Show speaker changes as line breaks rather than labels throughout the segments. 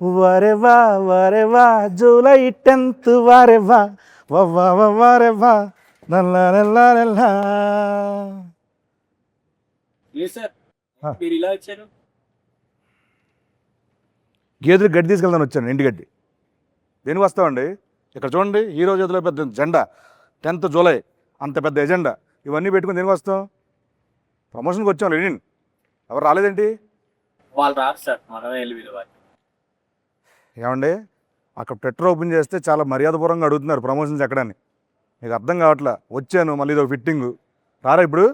వరెవా వరెవా July 10th వరెవా వవ్వా వరెవా నల్లా.
లేదు sir, మీరు ఇలా వచ్చారు.
గేదెలు గడ్డి తీసుకెళ్దాను వచ్చాను, ఇంటి గడ్డి. దేనికి వస్తామండి? ఇక్కడ చూడండి, హీరో చేతిలో పెద్ద జెండా, 10th జూలై అంత పెద్ద ఎజెండా, ఇవన్నీ పెట్టుకుని దేనికి వస్తాం? ప్రమోషన్కి వచ్చాం. లెనిన్ ఎవరు రాలేదేంటి?
వాళ్ళు రారు సార్, మనమే వెళ్ళి పిలవాలి.
ఏమండి, అక్కడ ట్విట్టర్ ఓపెన్ చేస్తే చాలా మర్యాదపూర్వకంగా అడుగుతున్నారు ప్రమోషన్స్ ఎక్కడని. మీకు అర్థం కావట్లా. వచ్చాను, మళ్ళీ ఇదో ఫిట్టింగ్. రారా ఇప్పుడు?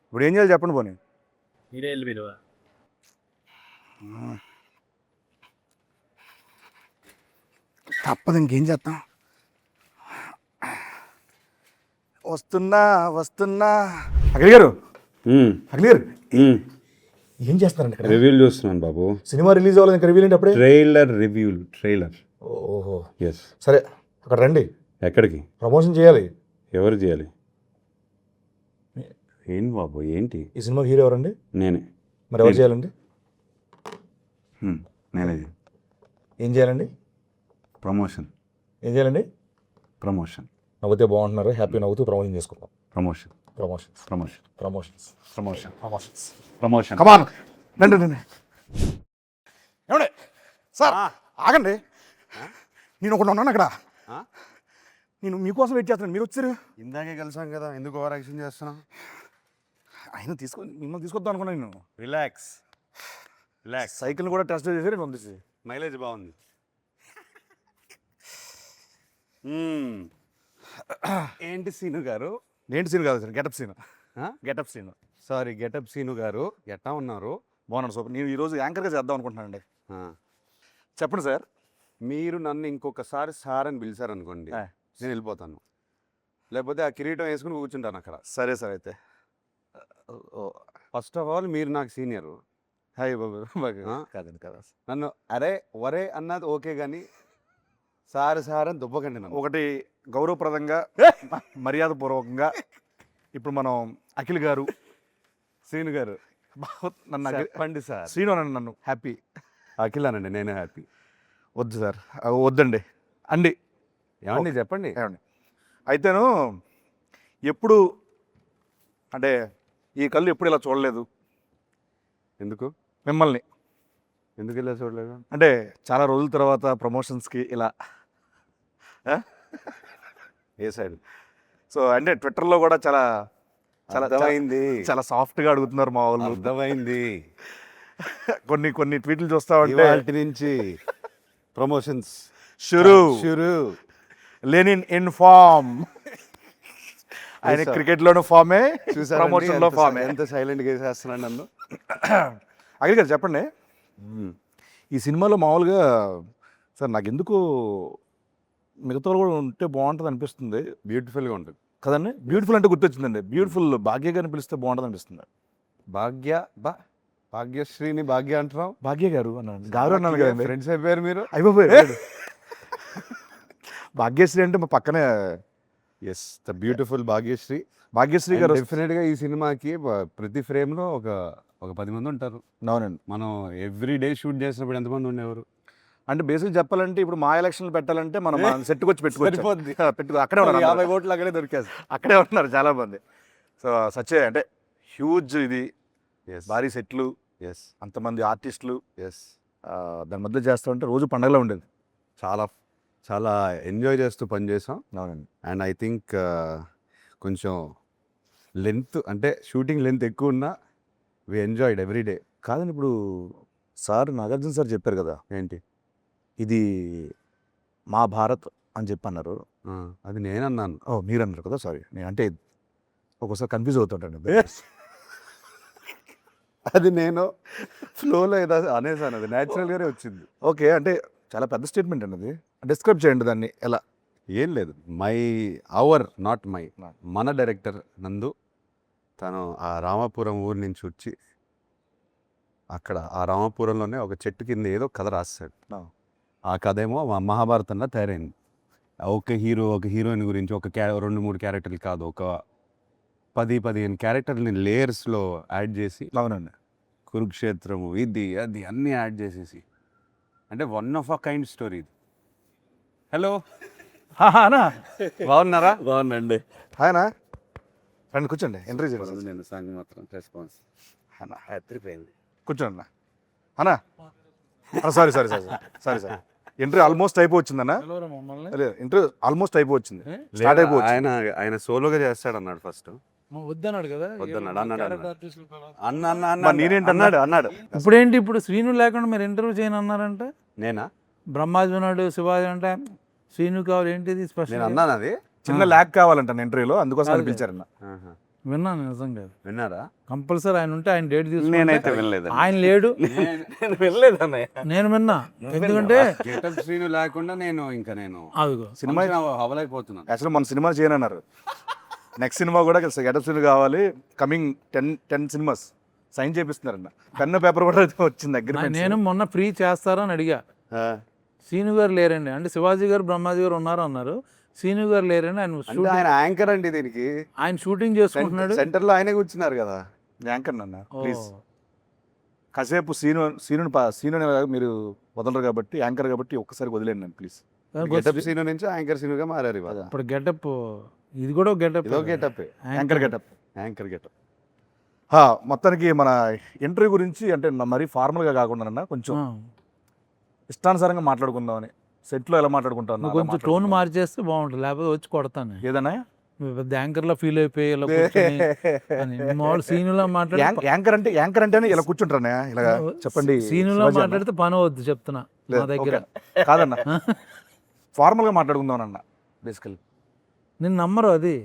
ఇప్పుడు ఏం చేయాలి చెప్పండి పోనీ.
మీరే వెళ్ళి పిలవాలి.
తప్పదు, ఇంకేం చేస్తాం. వస్తున్నా వస్తున్నా. అఖిల్ గారు, అఖిల్ గారు ఏం చేస్తున్నారండి ఇక్కడ?
రివ్యూలు చూస్తున్నాను బాబు.
సినిమా రిలీజ్ అవ్వాలి, ఇంకా రివ్యూ ఏంటి అప్పుడే?
ట్రైలర్.
ఓహో,
ఎస్.
సరే అక్కడ రండి.
ఎక్కడికి?
ప్రమోషన్ చేయాలి.
ఎవరు చేయాలి? ఏంటి బాబు, ఏంటి?
ఈ సినిమాకి హీరో ఎవరండి?
నేనే.
మరి ఎవరు చేయాలండి?
నేనే.
ఏం చేయాలండి?
ప్రమోషన్.
ఏం చేయాలండి?
ప్రమోషన్.
నవ్వుతే బాగుంటున్నారు, హ్యాపీ నవ్వుతూ ప్రమోషన్ చేసుకుందాం.
Promotion.
Promotions
promotion.
Promotions
promotion.
Promotions
promotion.
Come on, రండి రండి. ఏమండి సార్, ఆగండి. నేను ఒకటి ఉన్నాను అక్కడ. నేను మీకోసం వెయిట్ చేస్తున్నాను, మీరు వచ్చారు.
ఇందాకే కలిసాం కదా, ఎందుకు ఓవర్ యాక్షన్ చేస్తున్నావు?
ఆయన మిమ్మల్ని తీసుకొద్దాం అనుకున్నాను నేను.
రిలాక్స్.
సైకిల్ని కూడా టెస్ట్ చేసి పంపించి.
మైలేజ్ బాగుంది. ఏంటి సీను గారు?
ఏంటి సీన్ కాదు sir, getup scene. Getup scene.
Sorry, getup Seenu గారు. ఎట్టా ఉన్నారు?
బాగున్నాను సూపర్. నేను ఈరోజు యాంకర్గా చేద్దాం అనుకుంటున్నానండి. చెప్పండి సార్.
మీరు నన్ను ఇంకొకసారి సార్ అని పిలిచారనుకోండి, నేను వెళ్ళిపోతాను. లేకపోతే ఆ కిరీటం వేసుకుని కూర్చుంటాను అక్కడ.
సరే సార్. అయితే
ఫస్ట్ ఆఫ్ ఆల్ మీరు నాకు సీనియరు.
హాయ్ బాబు. కాదండి కదా,
నన్ను అరే వరే అన్నది ఓకే, కానీ సార్ అని దుబ్బకండి నన్ను.
ఒకటి గౌరవప్రదంగా మర్యాదపూర్వకంగా ఇప్పుడు మనం అఖిల్ గారు,
సీను గారు
నన్ను
చెప్పండి సార్.
శ్రీను అనండి, నన్ను హ్యాపీ.
అఖిల్ అనండి, నేనే హ్యాపీ.
వద్దు సార్, వద్దండి అండి.
ఏమండి చెప్పండి.
ఏమండి అయితేను ఎప్పుడు అంటే ఈ కళ్ళు ఎప్పుడు ఇలా చూడలేదు.
ఎందుకు
మిమ్మల్ని
ఎందుకు ఇలా చూడలేదు?
అంటే చాలా రోజుల తర్వాత ప్రమోషన్స్కి ఇలా
ఏ సైడ్?
సో అంటే ట్విట్టర్లో కూడా చాలా చాలా
అర్థమైంది.
చాలా సాఫ్ట్గా అడుగుతున్నారు మా వాళ్ళు.
అర్థమైంది.
కొన్ని ట్వీట్లు చూస్తా ఉంటే
వాటి నుంచి ప్రమోషన్స్
షురు లెనిన్ ఇన్ ఫామ్. ఆయన క్రికెట్లోనూ ఫామే, ప్రమోషన్లో ఫామే.
ఎంత సైలెంట్గా వేసేస్తున్నాడు నన్ను.
అఖిల్ గారు చెప్పండి, ఈ సినిమాలో మామూలుగా సార్ నాకు ఎందుకు మిగతా కూడా ఉంటే బాగుంటుంది అనిపిస్తుంది.
బ్యూటిఫుల్గా ఉంటుంది
కదండి. బ్యూటిఫుల్ అంటే గుర్తొచ్చిందండి, బ్యూటిఫుల్ భాగ్య గారిని పిలిస్తే బాగుంటుంది అనిపిస్తుంది.
భాగ్యశ్రీని భాగ్య అంటున్నావు?
భాగ్య గారు అన్నాను, గారు అన్నాను కదండి.
ఫ్రెండ్స్ అయిపోయారు మీరు.
అయిపోయారు. భాగ్యశ్రీ అంటే మా పక్కనే.
Yes, the beautiful Bhagyashree.
Bhagyashree గారు
డెఫినెట్గా ఈ సినిమాకి ప్రతి ఫ్రేమ్లో ఒక 10 మంది ఉంటారు.
అవునండి.
మనం ఎవ్రీ డే షూట్ చేసినప్పుడు ఎంతమంది ఉండేవారు?
అంటే బేసిక్ చెప్పాలంటే ఇప్పుడు మా ఎలక్షన్లు పెట్టాలంటే మనం సెట్కి వచ్చి పెట్టుకో అక్కడే ఉన్నారు.
50 ఓట్లు అక్కడే దొరికేది.
అక్కడే ఉన్నారు చాలా మంది. సో సచ్చే అంటే హ్యూజ్ ఇది, భారీ సెట్లు, అంతమంది ఆర్టిస్టులు, దాని మధ్య చేస్తూ ఉంటే రోజు పండగలో ఉండేది.
చాలా ఎంజాయ్ చేస్తూ పనిచేసాం.
అవునండి.
అండ్ ఐ థింక్ కొంచెం లెంత్ అంటే షూటింగ్ లెంత్ ఎక్కువ ఉన్నా వి ఎంజాయ్డ్ ఎవ్రీ డే.
కాదండి, ఇప్పుడు సార్ నాగార్జున సార్ చెప్పారు కదా,
ఏంటి
ఇది మా భారత్ అని చెప్పి అన్నారు.
అది నేను అన్నాను.
మీరు అన్నారు కదా, సారీ. నేను అంటే ఒక్కోసారి కన్ఫ్యూజ్ అవుతుంటాను.
అది నేను ఫ్లోలో ఏదో అనేసాను, అది న్యాచురల్గానే వచ్చింది.
ఓకే, అంటే చాలా పెద్ద స్టేట్మెంట్ అండి అది. డిస్క్రైబ్ చేయండి దాన్ని ఎలా.
ఏం లేదు, మన డైరెక్టర్ నందు తను ఆ రామాపురం ఊరి నుంచి వచ్చి అక్కడ ఆ రామాపురంలోనే ఒక చెట్టు కింద ఏదో కథ రాస్తాడు. ఆ కథ ఏమో మహాభారతంలో తయారైంది. ఒక హీరోయిన్ గురించి 2-3 క్యారెక్టర్లు కాదు, ఒక 10-15 క్యారెక్టర్ని లేయర్స్లో యాడ్ చేసి,
అవునండి,
కురుక్షేత్రము ఇది అది అన్నీ యాడ్ చేసేసి అంటే one of a kind story. Hello,
అనా
బాగున్నారా?
బాగుందండి.
ఆయన రండి కూర్చోండి, ఎంట్రీ చేయండి.
నేను సాంగ్ మాత్రం రెస్పాన్స్
అన్నా
ఎత్తిపోయింది.
కూర్చోండి అన్నా. Sorry sorry sorry sorry sir, entry almost అయిపోవచ్చిందన్నా. ఇంటర్వ్యూ ఆల్మోస్ట్ అయిపోవచ్చింది, స్టార్ట్ అయిపోవచ్చు.
ఆయన సోలోగా చేస్తాడు అన్నాడు ఫస్ట్.
వద్దన్నాడు కదా.
వద్దన్నాడు, అన్నాడు అన్న అన్న అన్న
మరి నేనేంటి
అన్నాడు అన్నాడు.
ఇప్పుడేంటి ఇప్పుడు శ్రీను లేకుండా మీరు ఇంటర్వ్యూ చేయను అన్నారంటే,
నేనా?
బ్రహ్మాజీ ఉన్నాడు, శివాజీ అంటే శ్రీను కావాలి ఏంటిది
నేను
స్పెషల్?
అన్నాను అది.
చిన్న ల్యాక్ కావాలంట ఇంటర్వ్యూలో, అందుకోసం అని పిలిచారన్న.
ఆహా.
విన్నాను నిజంగా.
విన్నారా?
కంపల్సరీ ఆయన ఉంటే ఆయన డేట్
నేనైతే
తీసుకుంటే.
వినలేదు.
ఆయన లేడు,
నేను వెళ్ళలేదు అన్నయ్య.
నేను విన్నా. ఎందుకంటే
గెటప్ శ్రీను లేకుండా నేను
అదిగో
సినిమా
హవలైపోతున్నాను.
యాక్చువల్లీ మన సినిమా చేయనన్నారు. నెక్స్ట్ సినిమా కూడా గెటప్ సీన్ కావాలి, కమింగ్ 10 సినిమాస్ సైన్ చేపిస్తున్నారన్న. పెన్ పేపర్ కూడా వచ్చింది దగ్గర.
నేను మొన్న ఫ్రీ చేస్తారని అడిగా. శ్రీను గారు లేరండి అంటే, శివాజీ గారు బ్రహ్మాజీ గారు ఉన్నారు అన్నారు. శ్రీను గారు లేరండి, ఆయన
అంటే
షూటింగ్
ఆయన యాంకర్ అండి దీనికి.
ఆయన షూటింగ్ చేసుకుంటున్నాడు.
సెంటర్ లో ఆయనే కూర్చున్నారు కదా.
యాంకర్ అన్న
ఓ.
ప్లీజ్ కాసేపు సీను మీరు వదలరు కాబట్టి, యాంకర్ కాబట్టి ఒక్కసారి వదిలేండి నన్ను ప్లీజ్.
గెటప్ సీను నుంచి యాంకర్ సీనుగా మారారు ఇవాళ.
ఇప్పుడు గెటప్, ఇది కూడా గెటప్.
ఇదో getup,
anchor getup.
Anchor getup.
మొత్తానికి మన ఇంటర్వ్యూ గురించి అంటే మరీ ఫార్మల్గా కాకుండా అన్న, కొంచెం ఇష్టానుసారంగా మాట్లాడుకుందామని. సెట్లో ఎలా మాట్లాడుకుంటాను
నువ్వు కొంచెం టోన్ మార్చేస్తే బాగుంటుంది, లేకపోతే వచ్చి కొడతాను.
ఏదన్నా
నువ్వు పెద్ద యాంకర్ లో ఫీల్ అయిపోయి ఇలా కూర్చొని అని. మామూలు సీనులా మాట్లాడి
యాంకర్ అంటేనే ఇలా కూర్చుంటారా ఇలా చెప్పండి.
సీనులా
శివాజీ అన్న.
మాట్లాడితే పని అవద్దు చెప్తున్నా
లేదు,
నా దగ్గర.
ఓకే. కాదన్న ఫార్మల్గా మాట్లాడుకుందాం అన్న బేసికల్.
నిన్ను నమ్మరు అది.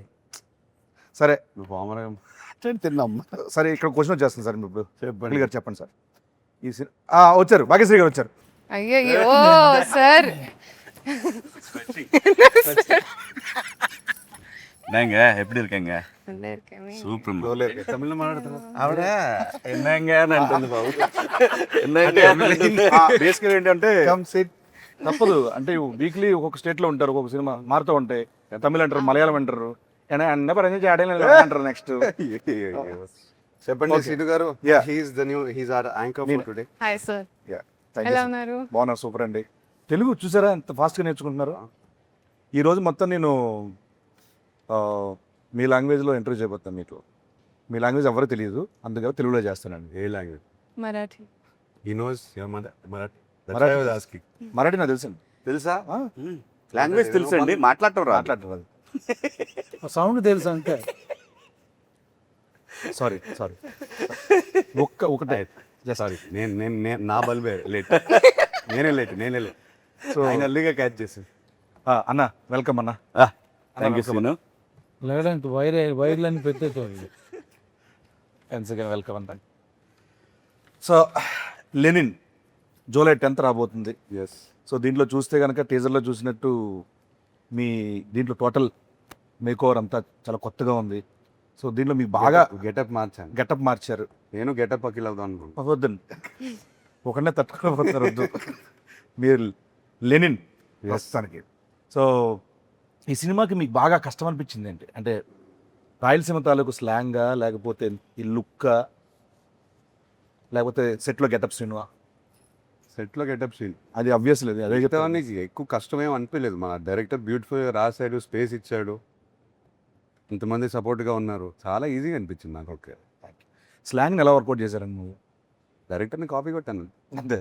సరే
నువ్వు పామరం
తిన్నాం. సరే ఇక్కడ క్వశ్చన్ వచ్చేస్తుంది సార్, మీకు
చెప్పండి.
గారు చెప్పండి సార్. ఈ వచ్చారు, భాగ్యశ్రీ గారు వచ్చారు.
ஐயோ சார்
என்னங்க எப்படி இருக்கீங்க?
நல்லா இருக்கேன்.
சூப்பர்.
తమిళ మాట్లాడుతున్నా
ఆవిడ என்னங்க అని అంటుంది బాబు.
బేసికల్ ఏంటంటే తప్పదు అంటే వీక్లీ ఒక్కొక్క స్టేట్ లో ఉంటారు, ఒక్కొక్క సినిమా మారుతూ ఉంటాయి. తమిళ అంటారు, మలయాళం అంటారు, అన్న పని చేయడం అంటారు. నెక్స్ట్
చెప్పండి సీను గారు.
Yeah.
He's our anchor for today.
Hi sir, ఎలా ఉన్నారు?
బాగున్నారు, సూపర్ అండి. తెలుగు చూసారా ఎంత ఫాస్ట్గా నేర్చుకుంటున్నారు. ఈరోజు మొత్తం నేను మీ లాంగ్వేజ్లో ఇంటర్వ్యూ చేయబోతాను. మీకు మీ లాంగ్వేజ్ ఎవరో తెలియదు, అందుకని తెలుగులో చేస్తానండి.
ఏ language?
Marathi.
He knows your mother Marathi.
Marathi నాకు తెలుసండి.
తెలుసా?
లాంగ్వేజ్ తెలుసండి, మాట్లాడటం రాదు.
మాట్లాడరు.
సౌండ్ తెలుసు అంటే.
సారీ ఒకటే
సారీ, నేను నా బల్బే లేట్. నేనే లేట్. సో ఆయన అల్లిగా క్యాచ్ చేసి.
అన్న వెల్కమ్ అన్న.
Thank you Seenu.
లేదంటే వైర్లని పెట్టేటోళ్ళు.
వెల్కమ్ అంత. సో లెనిన్ జూలై 10th రాబోతుంది.
ఎస్.
సో దీంట్లో చూస్తే కనుక టీజర్లో చూసినట్టు మీ దీంట్లో టోటల్ మేకోవర్ అంతా చాలా కొత్తగా ఉంది. సో దీంట్లో మీకు బాగా
గెటప్ మార్చాను.
గెటప్ మార్చారు.
నేను గెటప్ అఖిల్ అవుదాం అనుకుంటున్నాను.
వద్దండి, ఒకనే తట్టుకోకపోతారు, వద్దు. మీరు లెనిన్ ప్రస్తుతానికి. సో ఈ సినిమాకి మీకు బాగా కష్టం అనిపించింది ఏంటి? అంటే రాయలసీమ తాలూకు స్లాంగా, లేకపోతే ఈ లుక్కా, లేకపోతే సెట్లో గెటప్ సినిమా?
సెట్లో గెటప్ సీన్
అది అబ్వియస్ లేదు, అదే చెప్తాను.
చెప్తానికి ఎక్కువ కష్టమేం అనిపించలేదు. మన డైరెక్టర్ బ్యూటిఫుల్గా రాశాడు, స్పేస్ ఇచ్చాడు, ఇంతమంది సపోర్ట్గా ఉన్నారు. చాలా ఈజీగా అనిపించింది నాకు. ఓకే,
స్లాంగ్ని ఎలా వర్కౌట్ చేశారండి నువ్వు?
డైరెక్టర్ని కాపీ కొట్టాను
అంతే.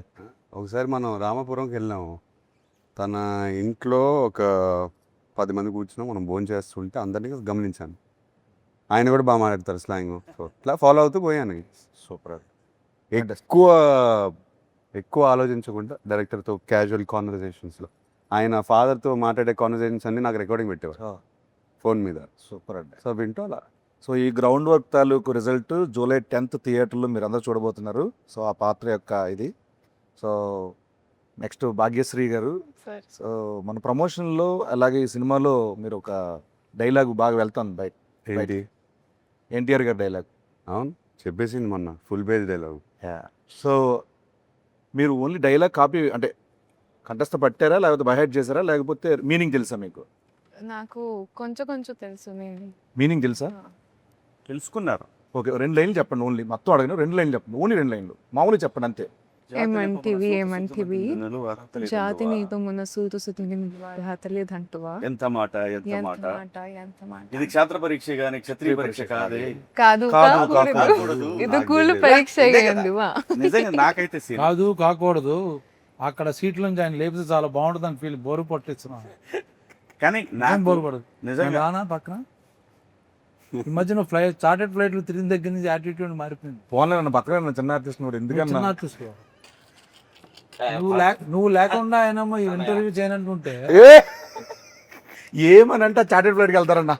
ఒకసారి మనం రామాపురంకి వెళ్ళాము. తన ఇంట్లో ఒక 10 మంది కూర్చున్నాం, మనం భోజనం చేస్తుంటే అందరినీ గమనించాను. ఆయన కూడా బాగా మాట్లాడతారు స్లాంగ్. సో ఇట్లా ఫాలో అవుతూ పోయాను.
సూపర్.
ఎక్కువ ఆలోచించకుండా డైరెక్టర్తో క్యాజువల్ కాన్వర్జేషన్స్లో ఆయన ఫాదర్తో మాట్లాడే కాన్వర్జేషన్స్ అన్నీ నాకు రికార్డింగ్ పెట్టేవారు ఫోన్ మీద.
సూపర్ అండి.
సో వింటూ అలా.
సో ఈ గ్రౌండ్ వర్క్ తాలూకు రిజల్ట్ జూలై 10th థియేటర్లో మీరు అందరూ చూడబోతున్నారు. సో ఆ పాత్ర యొక్క ఇది. సో నెక్స్ట్ భాగ్యశ్రీ గారు.
సార్
సో మన ప్రమోషన్లో అలాగే ఈ సినిమాలో మీరు ఒక డైలాగ్ బాగా వెళ్తాను బయట.
ఏంటి?
ఎన్టీఆర్ గారి డైలాగ్.
అవును, చెప్పేసింది మొన్న ఫుల్ పేజ్ డైలాగ్.
సో మీరు ఓన్లీ డైలాగ్ కాపీ అంటే కంఠస్థ పట్టారా, లేకపోతే బైహైడ్ చేశారా, లేకపోతే మీనింగ్ తెలుసా మీకు?
నాకు కొంచెం తెలుసు.
మీనింగ్ తెలుసా?
తెలుసుకున్నారు.
ఓకే, 2 లైన్లు చెప్పండి ఓన్లీ. మొత్తం అడగను, 2 లైన్లు చెప్పండి. ఓన్లీ 2 లైన్లు మామూలుగా చెప్పండి అంతే.
ఏమంటివి ఏమంటివి జాతి నీతో మొన్న సూతు సుతిని తెలియదంటువా
ఎంత మాట ఎంత
ఎంత
మాట
మాట ఎంత మాట
ఇది క్షేత్ర పరీక్ష గాని క్షత్రియ పరీక్ష కాదే
కాదు
కాదు,
కాకూడదు. ఇది కూలు పరీక్ష అయ్యిందివా
నిజంగా నాకైతే సీన్
కాదు కాకూడదు, అక్కడ సీట్ల నుంచి ఆయన లేపితే చాలా బాగుంటుంది అని ఫీల్ బోరు పట్టిస్తున్నాను.
కానీ
ఏం
నాకు
బోరు పడదు.
నిజంగా
నేను రానా పక్కన ఈ మధ్యన చార్టెడ్ ఫ్లైట్లు తిరిగిన దగ్గర నుంచి యాటిట్యూడ్ మారిపోయింది.
ఫోన్లో నన్ను పక్కన చిన్న ఆర్టిస్ట్ కూడా ఎందుకన్నా
చిన్న artist గా. నువ్వు లేకుండా ఆయన ఇంటర్వ్యూ చేయనంటుంటే
ఏమనంటే చార్టెడ్ ఫ్లైట్కి వెళ్తారన్నా.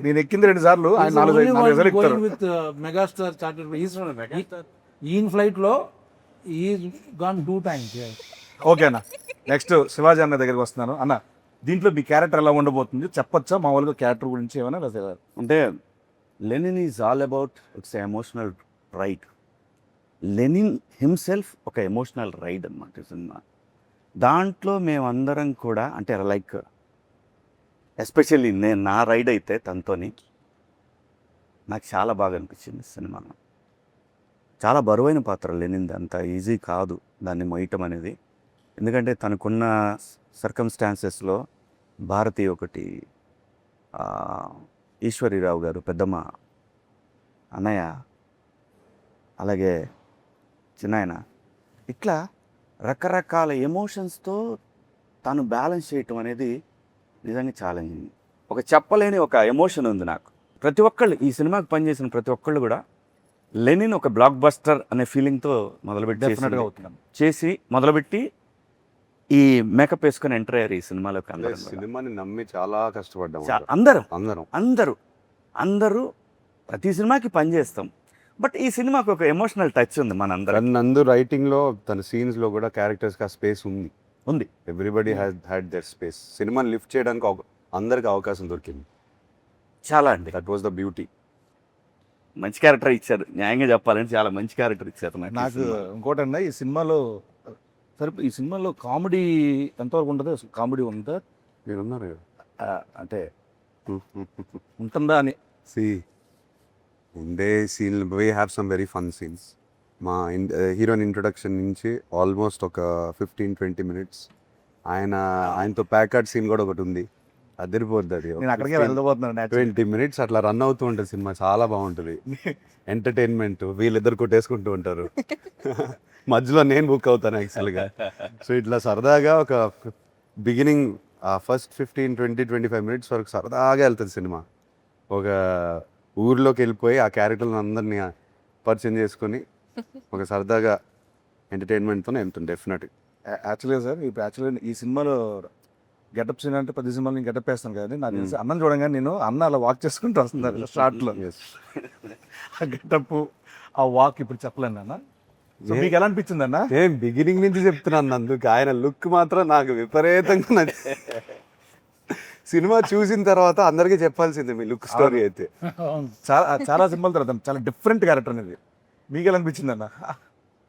నేను ఎక్కింది 2 సార్లు, ఆయన 4 సార్లు ఎక్కుతారు.
విత్ మెగాస్టార్ చార్టెడ్ ఈయన ఫ్లైట్ లో ఈ గాన్ 2 times.
ఓకే అన్న, నెక్స్ట్ శివాజీ అన్న దగ్గరికి వస్తున్నాను. అన్న, దీంట్లో మీ క్యారెక్టర్ ఎలా ఉండబోతుంది చెప్పొచ్చా? మామూలుగా క్యారెక్టర్ గురించి ఏమైనా లేదా?
అంటే Lenin is all about its emotional ride. Lenin himself ఒక ఎమోషనల్ రైడ్ అనమాట సినిమా. దాంట్లో మేమందరం కూడా అంటే లైక్ ఎస్పెషల్లీ నేను నా రైడ్ అయితే తనతోని నాకు చాలా బాగా అనిపించింది సినిమా. చాలా బరువైన పాత్ర లెనిన్ది, అంత ఈజీ కాదు దాన్ని మోయటం అనేది. ఎందుకంటే తనకున్న సర్కమ్స్టాన్సెస్లో భారతి ఒకటి, ఈశ్వరీరావు గారు పెద్దమ్మ, అన్నయ్య, అలాగే చిన్నాయన, ఇట్లా రకరకాల ఎమోషన్స్తో తను బ్యాలెన్స్ చేయటం అనేది నిజంగా ఛాలెంజింగ్. ఒక చెప్పలేని ఒక ఎమోషన్ ఉంది నాకు. ప్రతి ఒక్కళ్ళు ఈ సినిమాకి పనిచేసిన ప్రతి ఒక్కళ్ళు కూడా లెనిన్ ఒక బ్లాక్ బస్టర్ అనే ఫీలింగ్తో
డెఫినెట్గా అవుతున్నాం
చేసి మొదలుపెట్టి ఈ మేకప్ వేసుకొని ఎంటర్ అయ్యారు ఈ సినిమాలోకి. అందరూ కూడా.
సినిమాని నమ్మి చాలా కష్టపడ్డాం
అందరూ
అందరం.
అందరూ అందరూ ప్రతి సినిమాకి పనిచేస్తాం, బట్ ఈ సినిమాకి ఒక ఎమోషనల్ టచ్ ఉంది మనందరం.
నందు రైటింగ్ లో తన సీన్స్ లో కూడా క్యారెక్టర్స్ కి ఆ స్పేస్ ఉంది. Everybody had there space. సినిమాని లిఫ్ట్ చేయడానికి అందరికి అవకాశం దొరికింది.
చాలా అండి,
దట్ వాస్ ద బ్యూటీ.
మంచి క్యారెక్టర్ ఇచ్చారు. న్యాయంగా చెప్పాలంటే చాలా మంచి క్యారెక్టర్ ఇచ్చారు
నాకు. ఇంకోటన్నా, ఈ సినిమాలో సరే ఈ సినిమాలో కామెడీ ఎంతవరకు ఉంటుంది? అసలు కామెడీ ఉందా?
మీరున్నారు కదా.
అంటే ఉంటుందా అని.
ఉండే scene we have some very fun scenes. మా హీరోయిన్ ఇంట్రొడక్షన్ నుంచి ఆల్మోస్ట్ ఒక 15-20 minutes ఆయనతో ప్యాకర్డ్ సీన్ కూడా ఒకటి ఉంది. అదిరిపోద్ది అది.
నేను అక్కడికే వెళ్ళబోతున్నాను.
20 minutes అట్లా రన్ అవుతూ ఉంటుంది సినిమా. చాలా బాగుంటుంది. ఎంటర్టైన్మెంట్. వీళ్ళిద్దరు కొట్టేసుకుంటూ ఉంటారు. మధ్యలో నేను బుక్ అవుతాను యాక్చువల్గా. సో ఇట్లా సరదాగా ఒక బిగినింగ్ ఫస్ట్ 15-20-25 minutes వరకు సరదాగా వెళ్తుంది సినిమా. ఒక ఊర్లోకి వెళ్ళిపోయి ఆ క్యారెక్టర్లను అందరినీ పరిచయం చేసుకొని ఒక సరదాగా ఎంటర్టైన్మెంట్తోనే వెళ్తుంది డెఫినెట్గా.
యాక్చువల్గా సార్, ఇప్పుడు యాక్చువల్గా ఈ సినిమాలో గెటప్ సీన్ అంటే 10 సినిమాలు నేను గెటప్ వేస్తాను కదా. నాకు తెలిసి అన్నం చూడంగానే నేను అన్న అలా వాక్ చేసుకుంటూ వస్తున్నారు షార్ట్లో. ఆ గెటప్, ఆ వాక్ ఇప్పుడు చెప్పలేను అన్న. సో మీకు ఎలా అనిపించింది అన్న?
నేను బిగినింగ్ నుంచి చెప్తున్నాను అందుకు. ఆయన లుక్ మాత్రం నాకు విపరీతంగా నచ్చింది. సినిమా చూసిన తర్వాత అందరికీ చెప్పాల్సిందే మీ లుక్ స్టోరీ అయితే.
చాలా సినిమాల తర్వాత చాలా డిఫరెంట్ క్యారెక్టర్ అనేది. మీకు ఎలా అనిపించింది అన్న?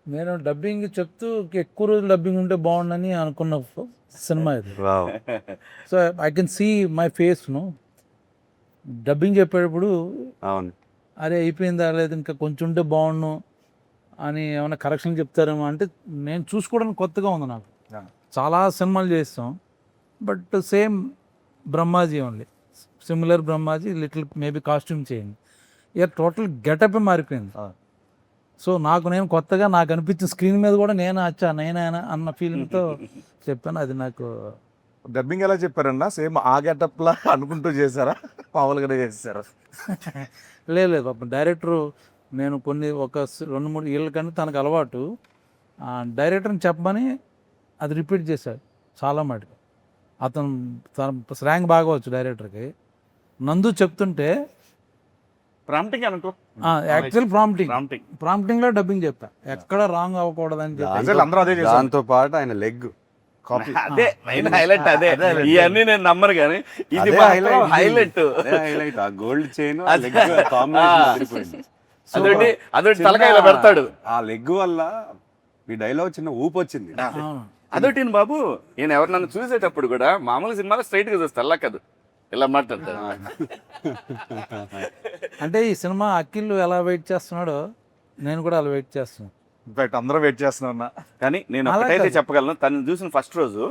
నేను డబ్బింగ్ చెప్తూ ఎక్కువ రోజులు డబ్బింగ్ ఉంటే బాగుండని అనుకున్న సినిమా ఇది. So I can see my face dubbing చెప్పేటప్పుడు.
అవును.
అరే అయిపోయిందా, లేదు ఇంకా కొంచెం ఉంటే బాగుండు అని ఏమైనా కరెక్షన్ చెప్తారేమో అంటే నేను చూసుకోవడానికి కొత్తగా ఉంది నాకు. చాలా సినిమాలు చేస్తాం, but same Brahmaji only, similar Brahmaji, little maybe costume change. ఇక టోటల్ గెటప్ మారిపోయింది. సో నేను కొత్తగా నాకు అనిపించిన స్క్రీన్ మీద కూడా నేనే అన్న ఫీలింగ్తో చెప్పాను. అది నాకు.
డబ్బింగ్ ఎలా చెప్పారన్నా? సేమ్ ఆ గెటప్లా అనుకుంటూ చేశారా, మామూలుగానే చేశారా?
లేదు పాపం డైరెక్టరు, నేను ఒక 2-3 ఏళ్ళ కానీ తనకు అలవాటు డైరెక్టర్ని చెప్పమని అది రిపీట్ చేశాడు చాలా మటుకు. తన స్లాంగ్ బాగా వచ్చు డైరెక్టర్కి. నందు చెప్తుంటే
ప్రాంప్టింగ్ అనుకో,
యాక్చువల్ ప్రాంప్టింగ్లో డబ్బింగ్ చెప్పా, ఎక్కడ రాంగ్ అవ్వకూడదని
అసలు అందరూ అదే చేశారు.
దాంతో పాటు ఆయన లెగ్
అదే హైలైట్. అదే ఇవన్నీ నేను నమ్మను కానీ ఇది హైలైట్.
ఆ గోల్డ్ చైన్
అదొకటి తలకాయలో పెడతాడు.
ఆ లెగ్ వల్ల ఈ డైలాగ్ చిన్న ఊపు వచ్చింది.
అదొకటి బాబు. నేను ఎవరు నన్ను చూసేటప్పుడు కూడా మామూలు సినిమాలో స్ట్రైట్ గా చూస్తా, అలా కాదు ఇలా మాట్లాడతాడు.
అంటే ఈ సినిమా అఖిల్ ఎలా వెయిట్ చేస్తున్నాడో నేను కూడా అలా వెయిట్ చేస్తున్నాను.
ఇన్ఫాక్ట్ అందరూ వెయిట్ చేస్తున్నాం అన్న.
కానీ నేను
అలా
ఒకటైతే
కాదు.
చెప్పగలను, తను చూసిన ఫస్ట్ రోజు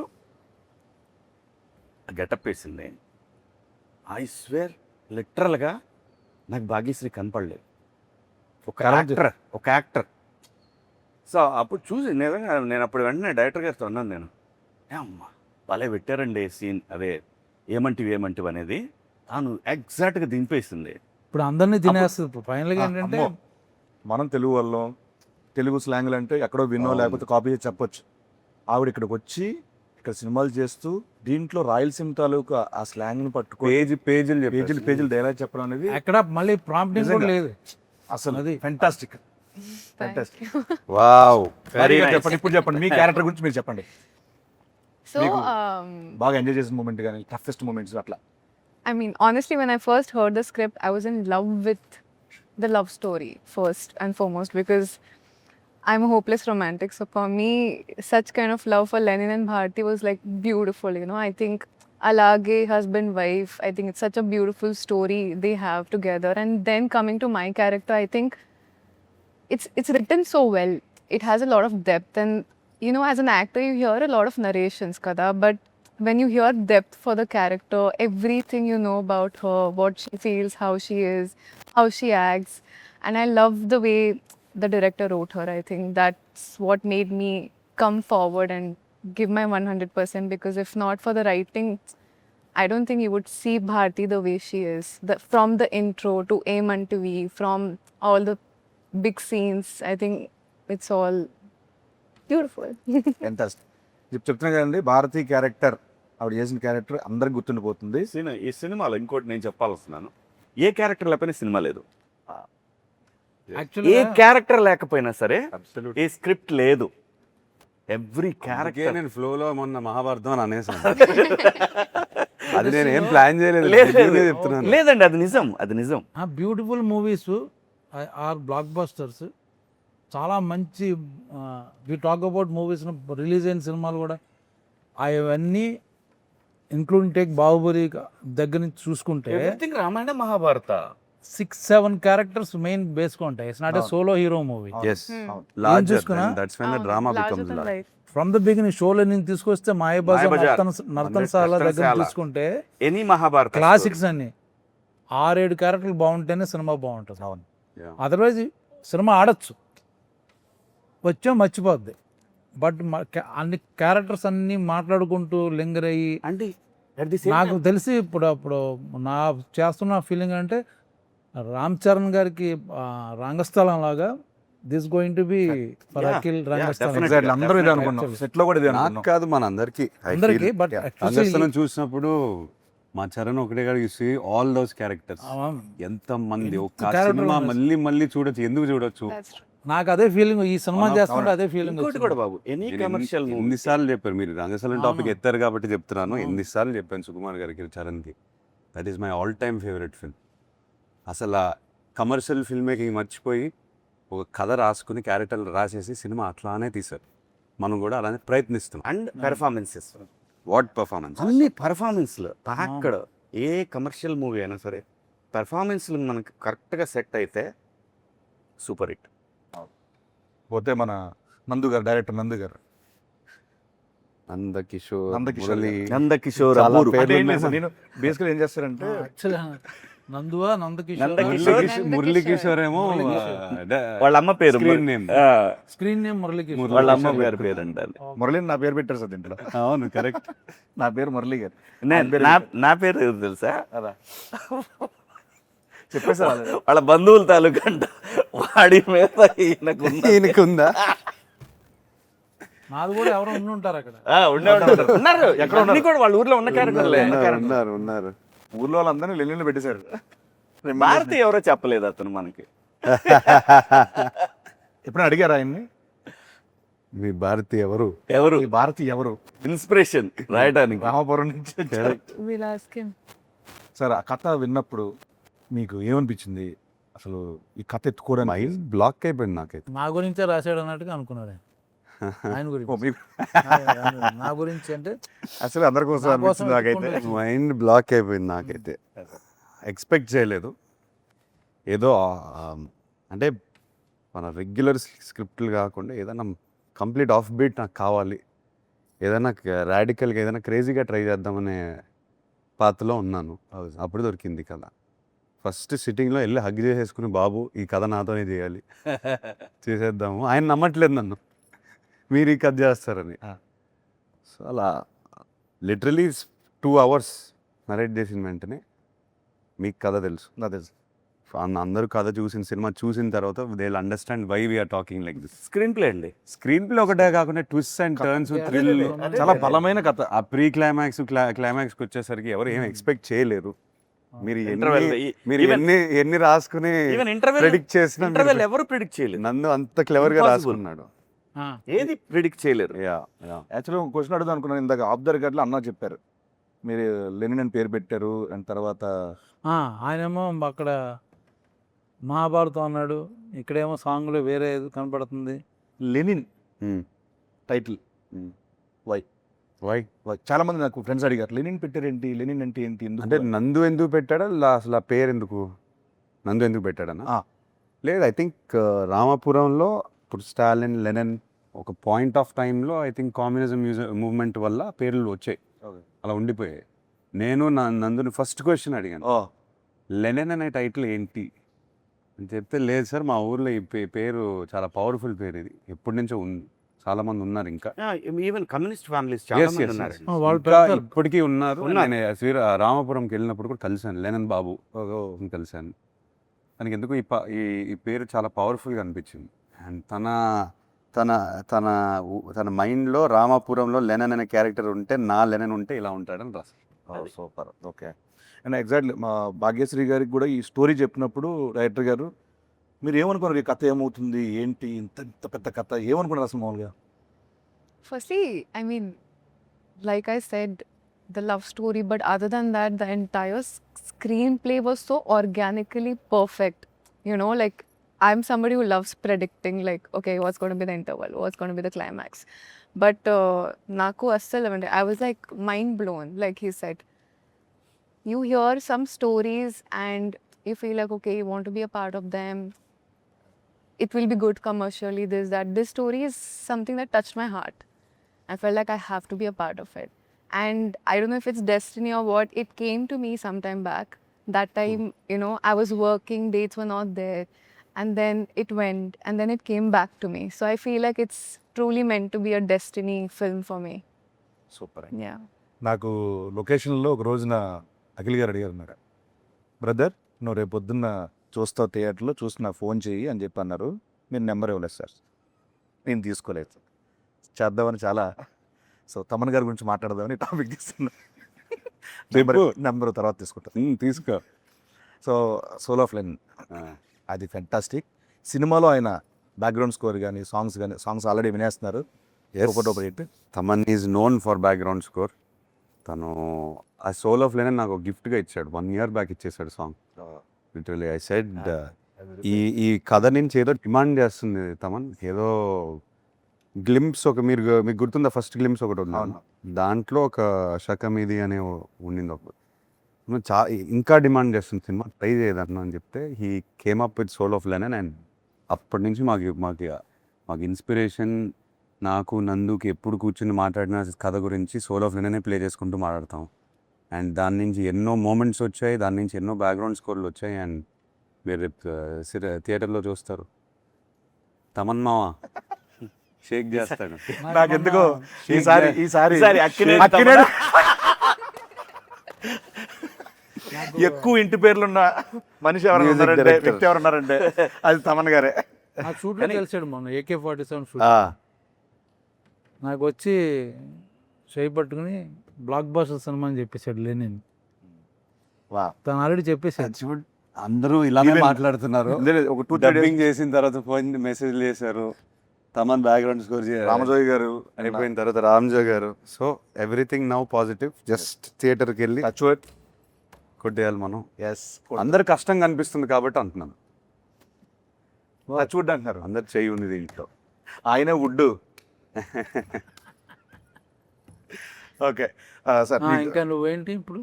గెటప్ వేసింది, ఐ స్వేర్ లిటరల్గా నాకు భాగ్యశ్రీ కనపడలేదు. ఒక యాక్టర్. సో అప్పుడు చూసి నిజంగా నేను అప్పుడు వెంటనే డైరెక్టర్ గారితో అన్నాను, నేను అమ్మా భలే పెట్టారండి సీన్, అదే ఏమంటివి అనేది తాను ఎగ్జాక్ట్గా దింపేసింది.
ఇప్పుడు అందరినీ తినేస్తుంది. ఇప్పుడు ఫైనల్గా ఏంటంటే
అమ్మో, మనం తెలుగు వాళ్ళం, తెలుగు స్లాంగ్లు అంటే ఎక్కడో విన్నో లేకపోతే కాపీ చేసి చెప్పొచ్చు. ఆవిడ ఇక్కడికి వచ్చి ఇక్కడ సినిమాలు చేస్తూ దీంట్లో రాయలసీమ తాలూకు ఆ స్లాంగ్ని పట్టుకో పేజీలు డైలాగ్ చెప్పడం అనేది
ఎక్కడ మళ్ళీ ప్రాంప్టింగ్ కూడా లేదు
అసలు
అది.
ఫెంటాస్టిక్.
వావ్.
చెప్పండి, ఇప్పుడు చెప్పండి మీ క్యారెక్టర్ గురించి మీరు చెప్పండి.
So,
బాగా ఎంజాయ్ చేసిన మూమెంట్ కానీ టఫెస్ట్ మూమెంట్స్ అట్లా.
I mean, honestly, when I first heard the script, I was in love with the love story first and foremost because I'm a hopeless romantic. So for me, such kind of love for Lenin and Bharti was like beautiful. You know, I think Alage, husband, wife. I think it's such a beautiful story they have together. And then coming to my character, I think it's written so well. It has a lot of depth, and you know, as an actor, you hear a lot of narrations, kada. But when you hear depth for the character, everything you know about her, what she feels, how she is, how she acts, and I love the way the director wrote her. I think that's what made me come forward and give my 100% because if not for the writing, I don't think you would see Bharti the way she is. From the intro to Aim Unto V, from all the big scenes, I think it's all beautiful.
Fantastic. చెప్తున్నా కదండి, Bharati character ఆవిడ చేసిన character అందరికి గుర్తుండిపోతుంది.
ఈ సినిమాలో ఇంకోటి నేను చెప్పాల్స్తున్నాను, ఏ క్యారెక్టర్ లేకపోయినా సినిమా లేదు. ఏ
యాక్చువల్గా
క్యారెక్టర్ లేకపోయినా సరే ఏ స్క్రిప్ట్ లేదు. ఎవ్రీ క్యారెక్టర్
నేను ఫ్లోలో మొన్న మహాభారతం అని అనేసాను. అది నేను ఏం ప్లాన్ చేయలేదు, చెప్తున్నాను.
లేదండి, అది నిజం.
Beautiful movies are blockbusters. చాలా మంచి we talk about movies release అయిన సినిమాలు కూడా అవన్నీ ఇంక్లూడింగ్ టేక్ బాహుబలి దగ్గర నుంచి చూసుకుంటే
everything Ramayana Mahabharata
6-7 characters main బేస్గా ఉంటాయి. It's not a solo hero movie.
Yes. Larger
చూసుకున్నా?
than- that's when the drama
Larger
becomes
than
large.
life.
From the beginning షోలో నేను తీసుకొస్తే మాయబజార్,
మాయాబజార్,
నర్తనశాల దగ్గర
నర్తనశాల.
తీసుకుంటే
ఎనీ మహాభారత
క్లాసిక్స్ అన్ని 6-7 క్యారెక్టర్లు బాగుంటేనే సినిమా బాగుంటుంది.
అవును.
Yeah.
అదర్వైజ్ సినిమా ఆడచ్చు, వచ్చా మర్చిపోద్ది. బట్ అన్ని క్యారెక్టర్స్ అన్ని మాట్లాడుకుంటూ లింగర్ అయ్యి
అంటే
నాకు తెలిసి ఇప్పుడు నా చేస్తున్న ఫీలింగ్ అంటే రామ్ చరణ్ గారికి రంగస్థలం లాగా this going to be for
Yeah,
Akhil
yeah,
Rangasthalam.
definitely.
Exactly. అందరూ ఇదే అనుకున్నాం, సెట్ లో కూడా ఇదే
నాకు
అనుకున్నాం.
కాదు, మన అందరికి
అందరికి బట్
రంగస్థలం చూసినప్పుడు మా చరణ్ ఒకటే కాదు, you see all those characters. ఎంత మంది ఒక
character
సినిమా
ఉన్నారు.
మళ్ళీ చూడొచ్చు, ఎందుకు చూడొచ్చు?
That's true.
నాకు అదే ఫీలింగ్, ఈ సినిమా చేస్తుంటే అదే ఫీలింగ్.
ఇంకోటి కూడా బాబు, ఎనీ కమర్షియల్ మూవీ
ఎన్నిసార్లు చెప్పారు మీరు రంగస్థలం టాపిక్
అవును.
ఎత్తారు కాబట్టి చెప్తున్నాను.
అవును.
ఎన్నిసార్లు చెప్పాను సుకుమార్ గారికి, చరణ్కి. That is my all time favourite film. అసలు కమర్షియల్ ఫిల్మ్ మేకింగ్ మర్చిపోయి ఒక కథ రాసుకుని క్యారెక్టర్లు రాసేసి సినిమా అట్లానే తీశారు. మనం కూడా అలానే ప్రయత్నిస్తున్నాం.
And performances,
what performance!
అన్ని పెర్ఫార్మెన్స్లు అక్కడ ఏ కమర్షియల్ మూవీ అయినా సరే పెర్ఫార్మెన్స్లు మనకు కరెక్ట్గా సెట్ అయితే సూపర్ హిట్.
పోతే మన నందు గారు, డైరెక్టర్ నందు గారు,
నందకిషోర్,
నందకిషోర్
మురళి,
నందకిషోర్,
చాలా
అబ్బూరు.
పేర్లు
అంటే ఏం
ఉన్నాయి.
లేదు, నేను బేసికల్ ఏం చేస్తారంటే
యాక్చువల్లీ నందువా నందకిషోర్
మురళీ కిషోర్ ఏమో
వాళ్ళ అమ్మ పేరు
Screen name.
Screen name Murali Kishore.
వాళ్ళ అమ్మ గారి పేరు అంటారు.
మురళి నా పేరు పెట్టారు సార్ దీంట్లో.
అవును, కరెక్ట్.
నా పేరు మురళి గారు.
నా పేరు ఎవరు తెలుసా?
అదా చెప్పేసారు.
వాళ్ళ బంధువుల తాలూకు అంట. వాడి మీద
ఈయనకుందా?
నాది కూడా ఎవరో ఉండి ఉంటారు అక్కడ.
ఉన్నారు ఎక్కడ ఉన్నారు కూడా వాళ్ళ ఊర్లో ఉన్న క్యారెక్టర్లే.
ఉన్నారు.
ఊర్లో వాళ్ళందరినీ లెనిన్లు పెట్టేశారు.
భారతి ఎవరో చెప్పలేదు అతను మనకి.
ఎప్పుడైనా అడిగారు ఆయన్ని,
మీ భారతి ఎవరు?
ఈ భారతి ఎవరు?
ఇన్స్పిరేషన్ రాయడానికి.
రామాపురం నుంచి వచ్చారు.
We'll ask him.
సార్, ఆ కథ విన్నప్పుడు మీకు ఏమనిపించింది? అసలు ఈ కథ ఎత్తుకోవడానికి
మైండ్ బ్లాక్ అయిపోయింది నాకైతే.
నా గురించే రాశాడు అన్నట్టుగా అనుకున్నాడు ఆయన. ఆయన గురించి
మీకు
నా గురించి అంటే
అసలు అందరి కోసం అనిపించింది నాకైతే.
మైండ్ బ్లాక్ అయిపోయింది నాకైతే. ఎక్స్పెక్ట్ చేయలేదు. ఏదో అంటే మన రెగ్యులర్ స్క్రిప్ట్లు కాకుండా ఏదైనా కంప్లీట్ ఆఫ్ బీట్ నాకు కావాలి, ఏదైనా రాడికల్గా ఏదైనా క్రేజీగా ట్రై చేద్దామనే పాత్రలో ఉన్నాను. అప్పుడు దొరికింది కథ. ఫస్ట్ సిట్టింగ్లో వెళ్ళి హగ్ చేసేసుకుని, బాబు ఈ కథ నాతోనే చేయాలి, చేసేద్దాము. ఆయన నమ్మట్లేదు నన్ను, మీరు ఈ కథ చేస్తారని. సో అలా లిటరలీ 2 hours నరేట్ చేసిన వెంటనే మీకు కథ తెలుసు,
అదే
అందరూ కథ చూసిన సినిమా చూసిన తర్వాత they will understand why we're talking like this.
Screenplay అండి.
స్క్రీన్ ప్లే ఒకటే కాకుండా ట్విస్ట్ అండ్ టర్న్స్, థ్రిల్,
చాలా బలమైన కథ.
ఆ ప్రీ క్లైమాక్స్ క్లైమాక్స్కి వచ్చేసరికి ఎవరు ఏం ఎక్స్పెక్ట్ చేయలేరు. మీరు
Interval,
మీరు
even-
ఎన్ని రాసుకుని
ఈవెన్ ఇంటర్వెల్
ప్రెడిక్ట్ చేసిన
ఇంటర్వెల్ ఎవరు ప్రిడిక్ట్ చేయలేదు.
నన్ను అంత క్లెవర్గా
Impossible.
రాసుకున్నాడు.
ఏది ప్రిడిక్ట్ చేయలేరు.
యా
యాక్చువల్గా క్వశ్చన్ అడుగుదాం అనుకున్నాను. ఇందాక ఆఫ్ ద రికార్డ్లో అన్న చెప్పారు మీరు లెనిన్ అని పేరు పెట్టారు, అండ్ తర్వాత
ఆయనేమో అక్కడ మహాభారతం అన్నాడు, ఇక్కడేమో సాంగ్లో వేరే ఏదో కనపడుతుంది.
లెనిన్ టైటిల్
వై
చాలా మంది నాకు ఫ్రెండ్స్ అడిగారు లెనిన్ పెట్టారేంటి, లెనిన్ అంటే ఏంటి, ఎందుకు?
అంటే నందు ఎందుకు పెట్టాడా, అసలు ఆ పేరు ఎందుకు, నందు ఎందుకు పెట్టాడనా?
ఆ.
లేదు, ఐ థింక్ రామాపురంలో ఇప్పుడు స్టాలిన్, లెనిన్ ఒక పాయింట్ ఆఫ్ టైంలో ఐ థింక్ కమ్యూనిజం మూవ్మెంట్ వల్ల పేర్లు వచ్చాయి, అలా ఉండిపోయాయి. నేను నందుని ఫస్ట్ క్వశ్చన్ అడిగాను,
ఓ
లెనిన్ అనే టైటిల్ ఏంటి అని చెప్తే, లేదు సార్ మా ఊర్లో ఈ పేరు చాలా పవర్ఫుల్ పేరు, ఇది ఎప్పటి నుంచో ఉంది, చాలా మంది ఉన్నారు ఇంకా.
ఈవెన్ కమ్యూనిస్ట్ ఫ్యామిలీస్ చాలా
Yes,
మంది
yes,
ఉన్నారు.
yes.
వాళ్ళు
ఇంకా
పెడతారు.
ఇప్పటికీ ఉన్నారు.
ఉన్నారు.
నేను రామాపురంకి వెళ్ళినప్పుడు కూడా కలిశాను లెనిన్ బాబు కలిశాను. తనకి ఎందుకు ఈ పేరు చాలా పవర్ఫుల్గా అనిపించింది. అండ్ తన తన తన మైండ్లో రామాపురంలో లెనిన్ అనే క్యారెక్టర్ ఉంటే, నా లెనిన్ ఉంటే ఇలా ఉంటాడని రాశారు.
సూపర్. ఓకే. అండ్ ఎగ్జాక్ట్లీ మా భాగ్యశ్రీ గారికి కూడా ఈ స్టోరీ చెప్పినప్పుడు డైరెక్టర్ గారు మీరు ఏమనుకున్నారు, ఈ కథ ఏమవుతుంది ఏంటి, ఇంత ఇంత పెద్ద కథ ఏమనుకున్నారు అసలు మామూలుగా?
Firstly, I mean, like I said, the love story, but other than that, the entire screenplay was so organically perfect. You know, like I'm somebody who loves predicting, like, okay, what's going to be the interval, what's going to be the climax. But naku assal I was like mind blown. Like he said, you hear some stories and you feel like, okay, you want to be a part of them. It will be good commercially, this, that. This story is something that touched my heart. I felt like I have to be a part of it. And I don't know if it's destiny or what, it came to me sometime back. That time, you know, I was working, dates were not there. And then it went, and then it came back to me. So I feel like it's truly meant to be a destiny film for me.
Super.
Yeah.
నాకు లొకేషన్లో ఒక రోజున అఖిల్ గారు అడిగారు, నాకు brother నువ్వు రేపు పొద్దున్న చూస్తావు థియేటర్లో, చూసి నాకు ఫోన్ చేయి అని చెప్పి అన్నారు. మీరు నెంబర్ ఇవ్వలేదు సార్, నేను తీసుకోలేదు. చేద్దామని చాలా, సో తమన్ గారి గురించి మాట్లాడదామని టాపిక్ తీసుకున్నా. నెంబర్ తర్వాత తీసుకుంటా.
తీసుకో.
సో సోల్ ఆఫ్ లెనిన్ అది ఫెంటాస్టిక్. సినిమాలో ఆయన బ్యాక్గ్రౌండ్ స్కోర్ కానీ సాంగ్స్ ఆల్రెడీ వినేస్తున్నారు. ఒకటి
Thaman is known for background score. తను ఆ సోల్ ఆఫ్ లెనిన్ నాకు గిఫ్ట్గా ఇచ్చాడు, 1 year బ్యాక్ ఇచ్చేసాడు సాంగ్. లిటరలీ ఐ సెడ్ ఈ కథ నుంచి ఏదో డిమాండ్ చేస్తుంది తమన్, ఏదో గ్లింప్స్ మీకు గుర్తుందా, ఫస్ట్ గ్లింప్స్ ఒకటి ఉంది, దాంట్లో ఒక శకమిది అనే ఉండింది ఒకటి, ఇంకా డిమాండ్ చేస్తుంది సినిమా, ట్రై చేయదన్నా అని చెప్తే he came up with soul of Lenin. And అప్పటి నుంచి మాకు ఇన్స్పిరేషన్. నాకు నందుకి ఎప్పుడు కూర్చుని మాట్లాడిన కథ గురించి సోల్ ఆఫ్ లెనినే ప్లే చేసుకుంటూ మాట్లాడతాం. అండ్ దాని నుంచి ఎన్నో మూమెంట్స్ వచ్చాయి, దాని నుంచి ఎన్నో బ్యాక్గ్రౌండ్ స్కోర్లు వచ్చాయి. అండ్ మీరు థియేటర్లో చూస్తారు, తమన్ మామ షేక్ చేస్తాడు.
నాకు ఎందుకో ఈసారి ఎక్కువ ఇంటి పేర్లున్న మనిషి ఎవరైనా ఉన్నారంటే, వ్యక్తి ఎవరు ఉన్నారంటే అది తమన్ గారే.
ఆ షూట్లో కలిసాడు మొన్న AK-47 షూట్. నాకు వచ్చి చేయి పట్టుకుని బ్లాక్ బాస్టర్ సినిమా అని చెప్పేశాడు లెనిన్. తను ఆల్రెడీ చెప్పేసాడు.
అందరూ ఇలానే మాట్లాడుతున్నారు.
ఒక 2-3
డబ్బింగ్ చేసిన తర్వాత ఫోన్ మెసేజ్లు చేశారు, తమన్ బ్యాక్గ్రౌండ్ స్కోర్
రామజోయ్ గారు
అయిపోయిన తర్వాత రామ్జో గారు. So everything now positive. Just థియేటర్కి వెళ్ళి కొట్టేయాలి మనం. అందరు కష్టంగా అనిపిస్తుంది కాబట్టి అంటున్నాను.
చూడ్డారు
అందరు చెయ్యి ఉంది దీంట్లో.
ఆయన వుడ్. ఓకే సార్,
ఇంకా నువ్వేంటి ఇప్పుడు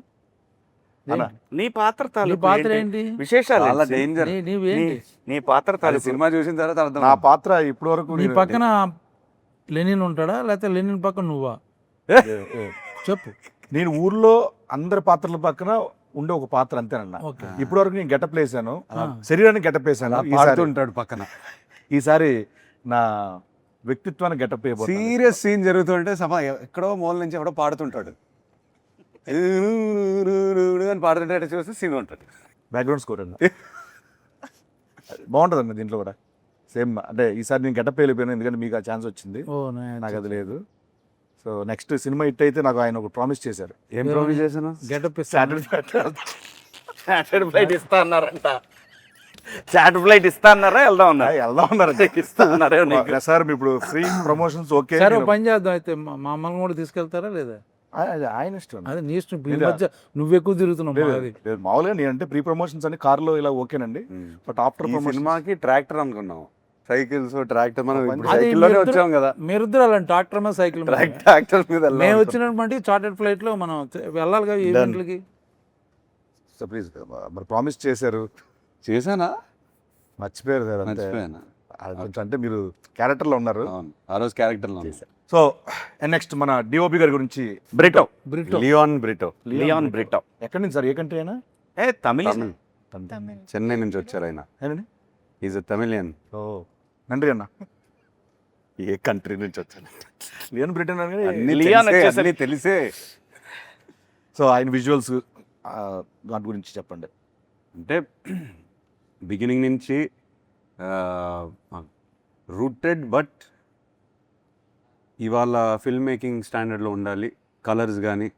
అన్న,
నీ పాత్ర
నీ
తాలూకు
పాత్ర
ఏంటి?
ఏంటి
విశేషాలు
చాలా
ఏంటి?
డేంజర్.
నీవేంటి
నీ పాత్ర
అది
తాలూకు
సినిమా చూసిన తర్వాత అర్థం
నా పాత్ర ఇప్పటి వరకు
నీ పక్కన లెనిన్ ఉంటాడా లేకపోతే లెనిన్ పక్కన నువ్వా చెప్పు.
నేను ఊర్లో అందరి పాత్రల పక్కన ఉండే ఒక పాత్ర అంతేనన్న.
ఓకే.
ఇప్పటి వరకు నేను గెటప్ వేసాను,
ఆ.
శరీరాన్ని గెటప్ వేసాను.
పాడుతుంటాడు పక్కన.
ఈసారి నా వ్యక్తిత్వాన్ని గెటప్ వేయబోతున్నాను.
సీరియస్ సీన్ జరుగుతుంటే ఎక్కడో మూల నుంచి ఎవడో పాడుతుంటాడు అని పాడుతుంటే చూస్తే సీన్ ఉంటుంది.
బ్యాక్గ్రౌండ్ స్కోర్ అన్న బాగుంటుంది అన్న దీంట్లో కూడా సేమ్. అంటే ఈసారి నేను గెటప్ వెళ్ళిపోయాను ఎందుకంటే మీకు ఆ ఛాన్స్ వచ్చింది,
ఓ
నాకు అది లేదు. సో నెక్స్ట్ సినిమా హిట్ అయితే నాకు ఆయన ఒక ప్రామిస్ చేశారు.
ఏం ప్రామిస్ చేశాను?
గెటప్
చార్టెడ్ ఫ్లైట్ ఇస్తా అన్నారంట. చార్టెడ్ ఫ్లైట్ ఇస్తా అన్నారా? వెళ్దాం అన్నారు.
వెళ్దాం ఉన్నారు.
ఇస్తా అన్నారే నీకు?
సార్ ఇప్పుడు ఫ్రీ ప్రమోషన్స్ ఓకే.
సరే ఓ పని చేద్దాం అయితే, మా అమ్మల్ని కూడా తీసుకెళ్తారా లేదా?
ఆయన ఇష్టం.
అదే నీ ఇష్టం. ఈ మధ్య నువ్వు ఎక్కువ తిరుగుతున్నావు
లేదు,
అది.
లేదు, మామూలుగా నేనంటే ప్రీ ప్రమోషన్స్ అన్ని కార్లో ఇలా ఓకేనండి. బట్ ఆఫ్టర్
ఈ
ప్రమోషన్
సినిమాకి ట్రాక్టర్ అనుకున్నాం, సైకిల్స్ ట్రాక్టర్. మనం ఇప్పుడు
అది
సైకిల్లోనే
మీరిద్దరు-
వచ్చాం కదా,
మీరిద్దరు అలాంటి ట్రాక్టర్ మీద సైకిల్ మీద.
ట్రాక్టర్ మీద
మేము వచ్చినటువంటి చార్టెడ్ ఫ్లైట్ లో మనం వెళ్ళాలి కదా ఈవెంట్లకి.
ప్లీజ్ మరి ప్రామిస్ చేశారు,
చేశానా?
మర్చిపోయారు సార్. అంతే
మర్చిపోయానా?
అది కొంచెం అంటే మీరు క్యారెక్టర్లో ఉన్నారు.
అవును, ఆ రోజు క్యారెక్టర్లో
సో నెక్స్ట్ మన డిఓపి గారి గురించి.
బ్రిటో,
బ్రిటో.
లియోన్ బ్రిటో.
లియాన్ బ్రిటో.
ఎక్కడి నుంచి సార్, ఏ కంట్రీ అయినా?
తమిళ.
Tamil.
చెన్నై నుంచి వచ్చారు ఆయన.
ఏనండి?
Is a Tamilian.
ఓ నండ్రి అన్న.
ఏ కంట్రీ నుంచి వచ్చాను?
లియన్ బ్రిటన్ అని.
లియాన్ వచ్చేసరికి-
అన్నీ తెలిసే.
సో ఆయన విజువల్స్ దాని గురించి చెప్పండి.
అంటే బిగినింగ్ నుంచి రూటెడ్, బట్ ఇవాళ ఫిల్మ్ మేకింగ్ స్టాండర్డ్లో ఉండాలి. కలర్స్ కానీ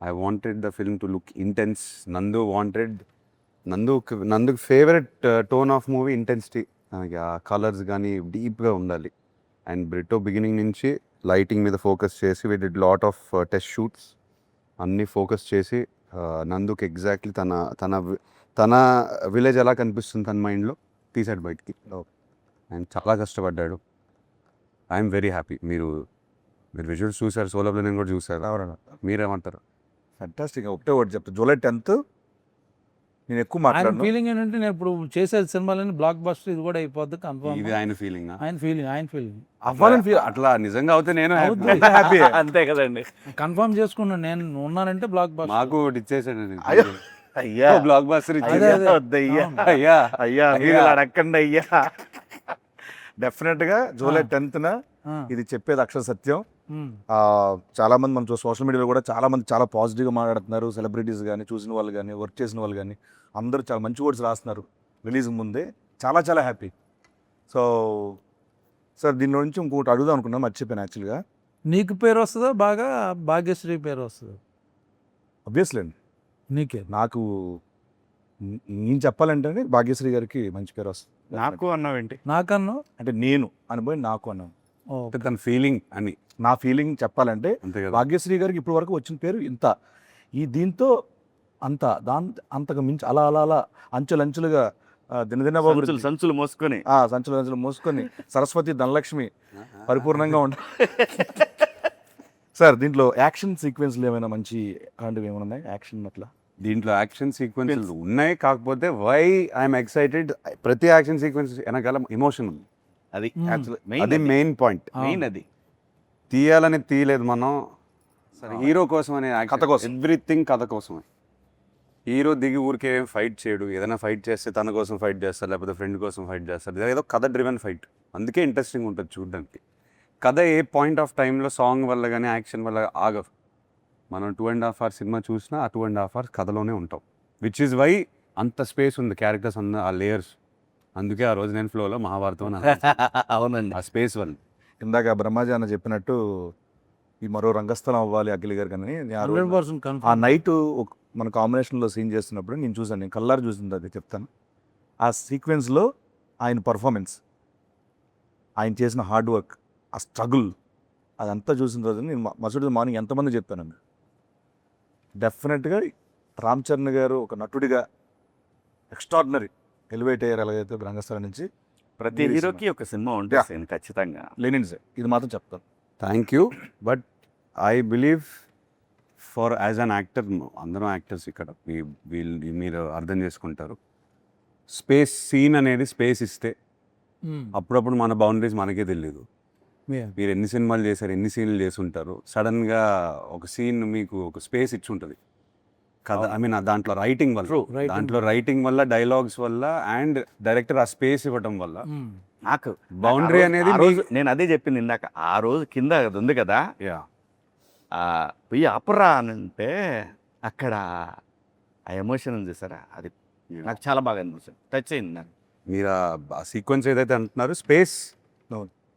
I wanted the film to look intense. నందుకు favourite tone of movie intensity. ఆ కలర్స్ కానీ డీప్గా ఉండాలి. అండ్ బ్రిటో బిగినింగ్ నుంచి లైటింగ్ మీద ఫోకస్ చేసి we did lot of test shoots అన్నీ ఫోకస్ చేసి నందుకు ఎగ్జాక్ట్లీ తన విలేజ్ ఎలా కనిపిస్తుంది తన మైండ్లో తీసాడు బయటికి. అండ్ చాలా కష్టపడ్డాడు. I'm very happy. మీరు విజువల్స్ చూసారు, సోలో ప్లేనింగ్ కూడా చూసారు.
అవునా?
మీరేమంటారు?
ఫ్యాంటాస్టిక్. ఒకటే ఒకటి చెప్తాను, జూలై 10th నేను ఎక్కువ
ఆయన
మాట్లాడను.
ఫీలింగ్ ఏంటంటే నేను ఇప్పుడు చేసే సినిమాలని బ్లాక్ బస్టర్ ఇది కూడా అయిపోద్ది కన్ఫర్మ్.
ఇది ఆయన ఫీలింగ్.
ఆయన ఫీలింగ్
అవ్వాలని ఫీల్
అట్లా నిజంగా అవుతే నేను
అవుద్ది.
హ్యాపీ.
అంతే కదండి.
కన్ఫర్మ్ చేసుకున్నాను నేను ఉన్నానంటే బ్లాక్ బస్టర్.
మాకు ఇచ్చేసాడు.
అయ్యో, అయ్యా
బ్లాక్ బాస్టర్
అదే,
ఇచ్చేది.
అదే.
వద్దయ్యా,
అవును.
అయ్యా
అయ్యా మీరు ఇలా అడగండి అయ్యా. డెఫినెట్ గా జూలై 10th
ఆ.
ఇది చెప్పేది అక్షర సత్యం.
ఉమ్.
చాలా మంది మనం సోషల్ మీడియాలో కూడా చాలా మంది చాలా పాజిటివ్గా మాట్లాడుతున్నారు. సెలబ్రిటీస్ కానీ, చూసిన వాళ్ళు కానీ, వర్క్ చేసిన వాళ్ళు కానీ అందరూ చాలా మంచి వర్డ్స్ రాస్తున్నారు రిలీజ్ ముందే. చాలా చాలా హ్యాపీ. సో సార్ దీని నుంచి ఇంకొకటి అడుగుదాం అనుకున్నాను, మర్చిపోయాను యాక్చువల్గా.
నీకు పేరు వస్తుందా బాగా, భాగ్యశ్రీ పేరు వస్తుందా?
అబ్వియస్లీ అండి,
నీకే.
నాకు నేను చెప్పాలంటే భాగ్యశ్రీ గారికి మంచి పేరు వస్తుంది.
నాకు అన్నావేంటి?
నాకన్నా
అంటే నేను అనుభవం నాకు అన్నాను.
అంటే తన ఫీలింగ్ అని.
నా ఫీలింగ్ చెప్పాలంటే
అంతే కదా.
భాగ్యశ్రీ గారికి ఇప్పటి వరకు వచ్చిన పేరు ఇంత, ఈ దీంతో అంత అంతకు మించి అలా అలా అలా అంచెలంచెలుగా దినదిన
సంచులు మోసుకొని
సంచులు మోసుకొని సరస్వతి ధనలక్ష్మి పరిపూర్ణంగా ఉండ. సార్ దీంట్లో యాక్షన్ సీక్వెన్స్లు ఏమైనా మంచి అలాంటివి ఏమైనా ఉన్నాయి? యాక్షన్ అట్లా
దీంట్లో యాక్షన్ సీక్వెన్సెస్ ఉన్నాయి, కాకపోతే వై ఐఎమ్ ఎక్సైటెడ్, ప్రతి యాక్షన్ సీక్వెన్స్ వెనకాల ఎమోషన్ ఉంది.
అది
అది మెయిన్ పాయింట్.
మెయిన్ అది
తీయాలని తీయలేదు మనం, హీరో కోసం అనే
కథ కోసం.
ఎవ్రీథింగ్ కథ కోసమే. హీరో దిగి ఊరికే ఫైట్ చేయడు. ఏదైనా ఫైట్ చేస్తే తన కోసం ఫైట్ చేస్తారు, లేకపోతే ఫ్రెండ్ కోసం ఫైట్ చేస్తారు. ఏదో కథ డ్రివెన్ ఫైట్, అందుకే ఇంట్రెస్టింగ్ ఉంటుంది చూడడానికి. కథ ఏ పాయింట్ ఆఫ్ టైంలో సాంగ్ వల్ల కానీ యాక్షన్ వల్ల ఆగదు. మనం 2.5 hours సినిమా చూసినా ఆ 2.5 hours కథలోనే ఉంటాం. విచ్ ఈజ్ వై అంత స్పేస్ ఉంది క్యారెక్టర్స్ అన్న ఆ లేయర్స్. అందుకే ఆ రోజు నేను ఫ్లోలో మహాభారతం అని అన్నాను.
అవునండి.
ఆ స్పేస్ వల్ల.
ఇందాక బ్రహ్మాజీ అన్న చెప్పినట్టు ఈ మరో రంగస్థలం అవ్వాలి అఖిల్ గారు కానీ ఆ రోజు
100%
ఆ
కన్ఫర్మ్.
నైట్ మన కాంబినేషన్లో సీన్ చేస్తున్నప్పుడు నేను చూసాను, నేను కల్లారు చూసింది అది చెప్తాను. ఆ సీక్వెన్స్లో ఆయన పర్ఫార్మెన్స్, ఆయన చేసిన హార్డ్ వర్క్, ఆ స్ట్రగుల్ అదంతా చూసిన రోజు నేను మరుసటి మార్నింగ్ ఎంతమంది చెప్పానండి. డెఫినెట్గా రామ్ చరణ్ గారు ఒక నటుడిగా ఎక్స్ట్రాడినరీ ఎలివేట్ అయ్యారు. ఎలాగైతే రంగస్థలం నుంచి
ప్రతి హీరోకి ఒక సినిమా ఉంటుంది ఖచ్చితంగా.
లెనిన్స్ ఇది మాత్రం చెప్తాను.
Thank you. But I believe for as an actor అందరం యాక్టర్స్ ఇక్కడ వీళ్ళు మీరు అర్థం చేసుకుంటారు. సీన్ అనేది స్పేస్ ఇస్తే అప్పుడప్పుడు మన బౌండరీస్ మనకే తెలియదు. మీరు ఎన్ని సినిమాలు చేశారు, ఎన్ని సీన్లు చేసి ఉంటారు, సడన్గా ఒక సీన్ మీకు ఒక స్పేస్ ఇచ్చి ఉంటుంది కదా. ఐ మీన్ దాంట్లో రైటింగ్ వల్ల డైలాగ్స్ వల్ల అండ్ డైరెక్టర్ ఆ స్పేస్ ఇవ్వడం వల్ల
నాకు
బౌండరీ అనేది
నేను అదే చెప్పింది ఇందాక. ఆ రోజు కింద అది ఉంది కదా,
యా
పోయి అపరా అని అంటే అక్కడ ఆ ఎమోషన్ ఉంది చూసారా, అది నాకు చాలా బాగా అనిపిస్తుంది, టచ్ అయింది నాకు.
మీరు ఆ సీక్వెన్స్ ఏదైతే అంటున్నారో స్పేస్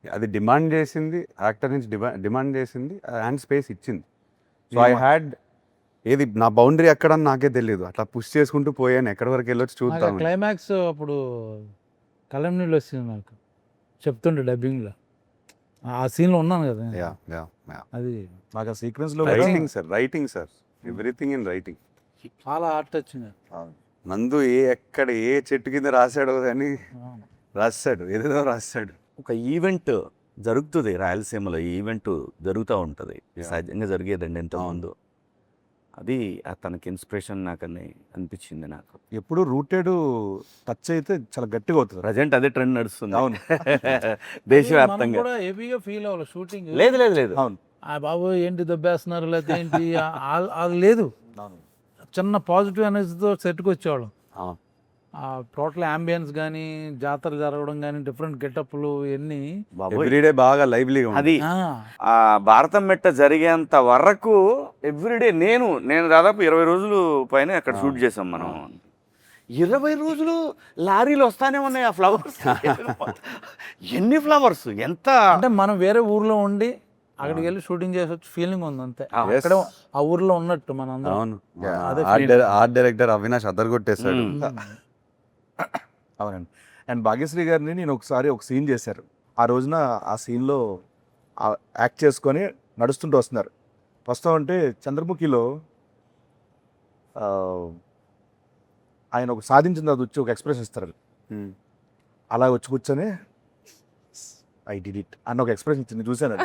అది డిమాండ్ చేసింది, యాక్టర్ నుంచి డిమాండ్ చేసింది అండ్ స్పేస్ ఇచ్చింది. సో ఐ హ్యాడ్ ఏది నా బౌండరీ ఎక్కడని నాకే తెలియదు, అట్లా పుష్ చేసుకుంటూ పోయాను, ఎక్కడి వరకు వెళ్ళొచ్చు చూద్దాం.
క్లైమాక్స్ అప్పుడు కలం నీళ్ళు వచ్చింది నాకు, చెప్తుండే డబ్బింగ్లో. ఆ సీన్లో ఉన్నాను కదా
యా యా యా
అది.
నాకు ఆ సీక్వెన్స్లో
writing sir everything in writing.
చాలా ఆర్ట్ వచ్చింది.
నందు ఎక్కడ ఏ చెట్టు కింద రాశాడో అని రాస్తాడు, ఏదేదో రాస్తాడు.
ఒక ఈవెంట్ జరుగుతుంది రాయలసీమలో, ఈ ఈవెంట్ జరుగుతూ ఉంటుంది, సహజంగా జరిగేదండి ఇంతకుముందు. అది తనకి ఇన్స్పిరేషన్ నాకని అనిపించింది నాకు.
ఎప్పుడు రూటెడ్ టచ్ అయితే చాలా గట్టిగా అవుతుంది.
ప్రజెంట్ అదే ట్రెండ్ నడుస్తుంది.
అవును.
దేశవ్యాప్తంగా
కూడా హెవీగా ఫీల్ అవ్వాలి షూటింగ్.
లేదు లేదు లేదు.
అవును.
ఆ బాబు ఏంటి దెబ్బేస్తున్నారు లేకపోతే ఏంటి అది లేదు. చిన్న పాజిటివ్ ఎనర్జీతో సెట్కి వచ్చేవాళ్ళం. ఆ టోటల్ అంబియన్స్ కానీ, జాతర జరగడం కానీ, డిఫరెంట్ గెటప్లు ఇవన్నీ
ఎవ్రీడే బాగా లైవ్లీగా
అది ఆ భారతం మెట్ట జరిగేంత వరకు ఎవ్రీడే నేను దాదాపు 20 రోజులు పైన అక్కడ షూట్ చేసాం మనం. 20 రోజులు లారీలు వస్తానే ఉన్నాయి ఆ ఫ్లవర్స్. ఎన్ని ఫ్లవర్స్, ఎంత
అంటే మనం వేరే ఊర్లో ఉండి అక్కడికి వెళ్ళి షూటింగ్ చేసే ఫీలింగ్ ఉంది అంతే. అక్కడ ఆ ఊర్లో ఉన్నట్టు మన అందరం.
అవును. ఆర్ట్ డైరెక్టర్ అవినాష్ అద్దరుగొట్టేశాడు.
అవునండి. అండ్ భాగ్యశ్రీ గారిని నేను ఒకసారి ఒక సీన్ చేశారు. ఆ రోజున ఆ సీన్లో యాక్ట్ చేసుకొని నడుస్తుంటూ వస్తామంటే చంద్రముఖిలో ఆయన ఒక సాధించిన అది వచ్చి ఒక ఎక్స్ప్రెషన్ ఇస్తారు. అలా వచ్చి కూర్చొని ఐ డిడ్ ఇట్ అన్న ఒక ఎక్స్ప్రెషన్ ఇచ్చింది, చూశాను.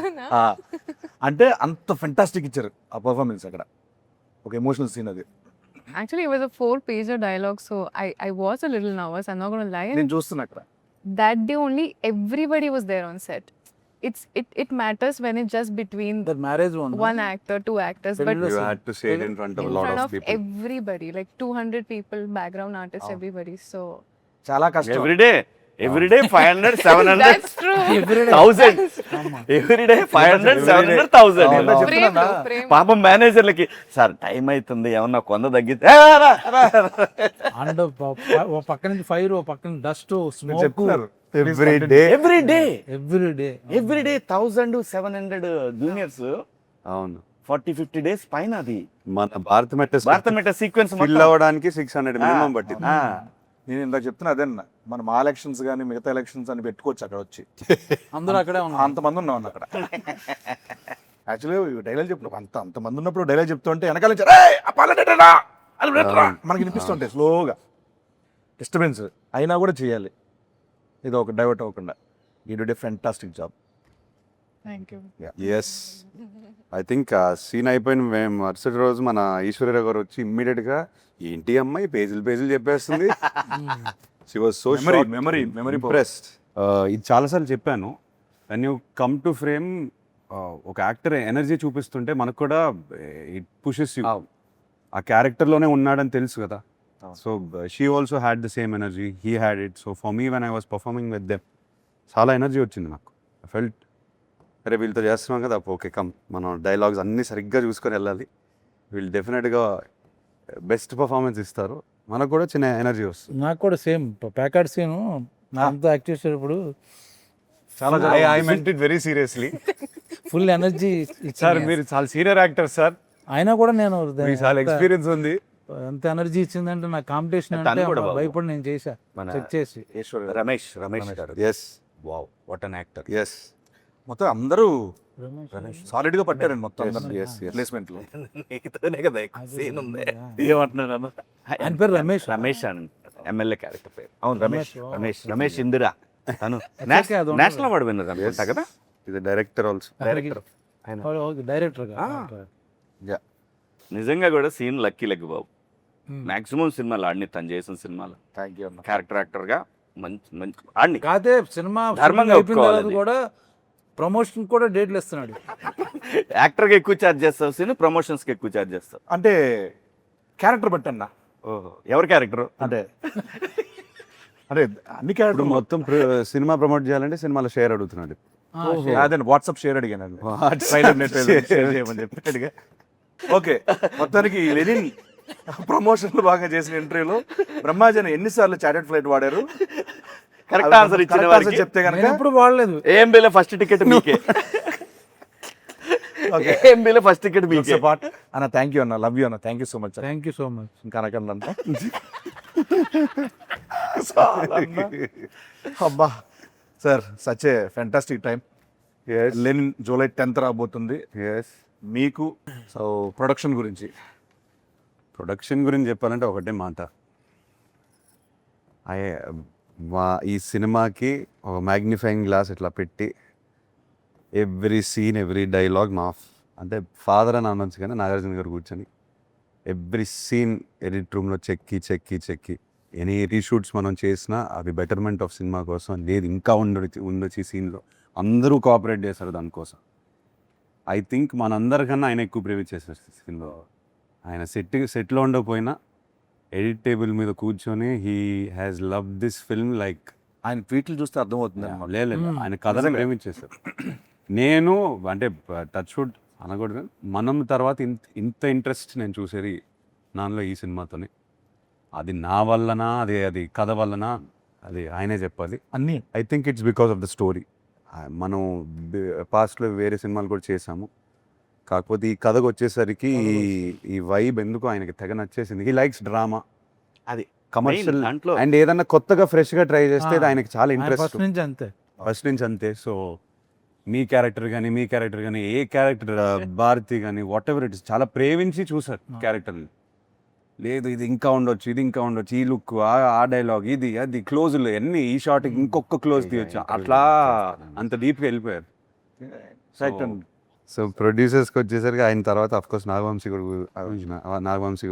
అంటే అంత ఫెంటాస్టిక్ ఇచ్చారు ఆ పర్ఫార్మెన్స్ అక్కడ. ఒక ఎమోషనల్ సీన్ అది.
Actually, it was a 4-pager dialogue, so I was a little nervous. I'm not going to lie.
నేను చూస్తున్నా అక్కడ.
That day only, everybody was there on set. It matters when it's just between
The marriage
one actor, 2 actors, but
You had to say it in front of a
in
lot
front
of
of
people.
everybody, like 200 people, background artists, everybody. So
చాలా కష్టం.
Everyday 500, 700,
that's true.
1000. Everyday 500, 700, 1000.
Frame, frame.
పాపం మేనేజర్లకి sir time అవుతుంది, ఏమన్నా కొంద తగ్గితే
and ఓ పక్క నుంచి fire, ఓ పక్క నుంచి డస్ట్, స్మోక్.
చెప్తున్నారు
ఎవ్రీడే
1000,
700 జూనియర్స్.
అవును.
40-50 days పైన అది
మన భారత
మెట్ట సీక్వెన్స్
ఫిల్ అవ్వడానికి 600 మినిమం పట్టింది.
నేను ఇందాక చెప్తున్నా అదన్న, మనం మా ఎలక్షన్స్ కానీ మిగతా ఎలక్షన్స్ అని పెట్టుకోవచ్చు అక్కడ వచ్చి.
అందరూ అక్కడే ఉన్నారు.
అంతమంది ఉన్నాం అక్కడ. యాక్చువల్లీ డైలాగ్ చెప్పిన అంతమంది ఉన్నప్పుడు డైలాగ్ చెప్తుంటే వెనకాల నుంచి మనకి వినిపిస్తుంటాయి స్లోగా, డిస్టర్బెన్స్ అయినా కూడా చేయాలి, ఇది ఒక డైవర్ట్ అవ్వకుండా. You did a fantastic job.
Thank you.
Yes, I think ఆ సీన్ అయిపోయిన మేము మరుసటి రోజు మన ఈశ్వర్య గారు వచ్చి ఇమ్మీడియట్గా ఏంటి అమ్మాయి పేజీలు చెప్పేస్తుంది. She was so
memory
impressed. ఇది చాలాసార్లు చెప్పాను, when you come to frame ఒక యాక్టర్ ఎనర్జీ చూపిస్తుంటే మనకు కూడా ఇట్ పుషెస్ యూ. ఆ క్యారెక్టర్లోనే ఉన్నాడని తెలుసు కదా. So she also had the same energy, he had it. So for me when I was performing with them చాలా ఎనర్జీ వచ్చింది నాకు. ఐ ఫెల్ట్ అరే వీళ్ళతో చేస్తున్నాం కదా, ఓకే కమ్ మనం డైలాగ్స్ అన్నీ సరిగ్గా చూసుకొని వెళ్ళాలి, వీళ్ళు డెఫినెట్గా బెస్ట్ పర్ఫార్మెన్స్ ఇస్తారు, మనకు కూడా చిన్న ఎనర్జీ వస్తుంది.
నాకు కూడా సేమ్ ప్యాకెట్ సీను అంతా యాక్ట్ చేసేటప్పుడు
చాలా
I meant it very seriously.
Full energy
sir మీరు చాలా సీనియర్ యాక్టర్ సార్,
అయినా కూడా నేను
చాలా ఎక్స్పీరియన్స్ ఉంది.
ఎంత ఎనర్జీ ఇచ్చిందంటే నా కాంపిటీషన్ అంటే భయపడి నేను చేశా, చెక్ చేసి.
రమేష్ గారు.
Yes,
wow, what an actor.
Yes,
మొత్తం అందరూ సాలిడ్ గా పట్టారండి మొత్తం ప్లేస్మెంట్ లో.
నీతోనే కదా ఎక్కువ సీన్ ఉంది.
ఏమంటున్నాను,
ఆయన పేరు రమేష్
అని ఎమ్మెల్యే క్యారెక్టర్ పేరు. అవును, రమేష్ ఇందిరా. తను
అది
నేషనల్ అవార్డు విన్నర్ అనుకుంటా కదా.
ఇది డైరెక్టర్ ఆల్సో.
Director
director.
నిజంగా కూడా సీన్ లక్కీ లెగ్ బాబు.
Hmm.
మాక్సిమం సినిమాలు ఆడిని తను చేసిన సినిమాలు
థ్యాంక్ యూ అన్న.
క్యారెక్టర్ యాక్టర్గా మంచి మంచి ఆడిని.
కాదే సినిమా
ధర్మంగా
అయిపోయిన తర్వాత
ఒప్పుకోవాలి.
కూడా ప్రమోషన్ కూడా డేట్లు ఇస్తున్నాడు.
యాక్టర్గా ఎక్కువ ఛార్జ్ చేస్తావు సీన్, ప్రమోషన్స్కి ఎక్కువ ఛార్జ్ చేస్తావు.
అంటే క్యారెక్టర్ బట్టన్నా
ఓహో ఎవరి క్యారెక్టర్
అంటే అంటే అన్ని
ఇప్పుడు
క్యారెక్టర్
మొత్తం సినిమా ప్రమోట్ చేయాలంటే సినిమాలో షేర్ అడుగుతున్నాడు.
అదే వాట్సాప్ షేర్ అడిగాను ట్రైలర్ నెట్ షేర్ చేయమని చెప్పి అడిగా. ఓకే, మొత్తానికి లెనిన్ ప్రమోషన్లు బాగా చేసిన ఇంటర్వ్యూలో బ్రహ్మాజన్ ఎన్నిసార్లు చాటెడ్ ఫ్లైట్ వాడారు?
కరెక్ట్ ఆన్సర్ ఇచ్చిన
Correct answer
వారికి
చెప్తే కనుక
నేను ఎప్పుడు వాడలేదు.
ఏఎంబీలో ఫస్ట్ టికెట్ మీకే. ఏఎంబీలో ఫస్ట్ టికెట్ మీకే.
పార్ట్ అన్న. థ్యాంక్ యూ అన్న, లవ్ యూ అన్న, thank you so much.
Thank you so much.
ఇంకా అనకండి అబ్బా sir, such a fantastic time. Lenin July 10th రాబోతుంది.
ఎస్.
మీకు సో ప్రొడక్షన్ గురించి
ప్రొడక్షన్ గురించి చెప్పాలంటే ఒకటే మాట. ఈ సినిమాకి ఒక మ్యాగ్నిఫైయింగ్ గ్లాస్ ఇట్లా పెట్టి ఎవ్రీ సీన్ ఎవ్రీ డైలాగ్ మా అంటే ఫాదర్ అని అనొచ్చు కానీ నాగార్జున గారు కూర్చొని ఎవ్రీ సీన్ ఎడిట్ రూమ్లో చెక్కి ఎనీ రీషూట్స్ మనం చేసినా అవి బెటర్మెంట్ ఆఫ్ సినిమా కోసం, లేదు ఇంకా ఉండొచ్చు ఈ సీన్లో, అందరూ కోఆపరేట్ చేశారు దానికోసం. ఐ థింక్ మనందరికన్నా ఆయన ఎక్కువ ప్రేమ చేశారు సినిమాలో. ఆయన సెట్లో ఉండకపోయినా ఎడిట్ టేబుల్ మీద కూర్చొని he has love this film like
ఆయన ట్వీట్లు చూస్తే అర్థమవుతుంది.
లేదు ఆయన కథను ప్రేమించేశారు. నేను అంటే టచ్ వుడ్ అనకూడదు, మనం తర్వాత ఇంత ఇంట్రెస్ట్ నేను చూసేది నాలో ఈ సినిమాతోనే. అది నా వల్లనా, అది కథ వల్లనా, అది ఆయనే చెప్పాలి.
అన్నీ
I think it's because of the story. మనం పాస్ట్లో వేరే సినిమాలు కూడా చేసాము, కాకపోతే ఈ కథకు వచ్చేసరికి ఈ వైబ్ ఎందుకు ఆయనకి తెగ నచ్చేసింది. హీ లైక్స్ డ్రామా,
అది
కమర్షియల్,
దాంట్లో
అండ్ ఏదన్నా కొత్తగా ఫ్రెష్గా ట్రై చేస్తే అది ఆయనకి చాలా ఇంట్రెస్ట్
ఫస్ట్ నుంచి అంతే.
ఫస్ట్ నుంచి అంతే. సో మీ క్యారెక్టర్ కానీ ఏ క్యారెక్టర్ భారతి కానీ వాట్ ఎవర్ ఇట్ ఇస్ చాలా ప్రేమించి చూసారు క్యారెక్టర్ని. లేదు ఇది ఇంకా ఉండొచ్చు, ఈ లుక్, ఆ డైలాగ్, ఇది అది క్లోజులు అన్ని, ఈ షార్ట్ ఇంకొక క్లోజ్ తీయొచ్చు, అట్లా అంత డీప్గా వెళ్ళిపోయారు. సో ప్రొడ్యూసర్స్కి వచ్చేసరికి ఆయన తర్వాత అఫ్కోర్స్ నాగవంశీ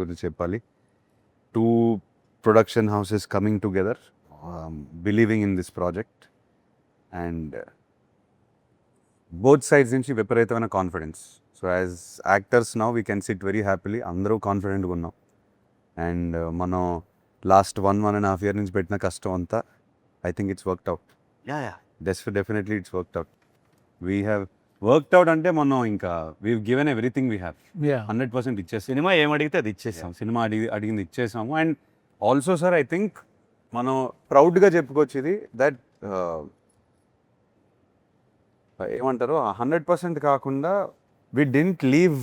గురించి చెప్పాలి. 2 production houses coming together, believing in this project, and both sides నుంచి విపరీతమైన confidence. So as actors now we can SIT very happily, అందరూ కాన్ఫిడెంట్గా ఉన్నాం. అండ్ మనం లాస్ట్ 1.5 year నుంచి పెట్టిన కష్టం అంతా I think it's worked out. Definitely it's worked out. We have worked out అంటే మనం ఇంకా we given everything we have 100% ఇచ్చేసాం.
సినిమా ఏమడిగితే అది ఇచ్చేసాం.
సినిమా అడిగింది ఇచ్చేసాము. And also sir I think మనం ప్రౌడ్గా చెప్పుకోవచ్చు ఇది దట్ ఏమంటారు 100% కాకుండా వి డింట్ లీవ్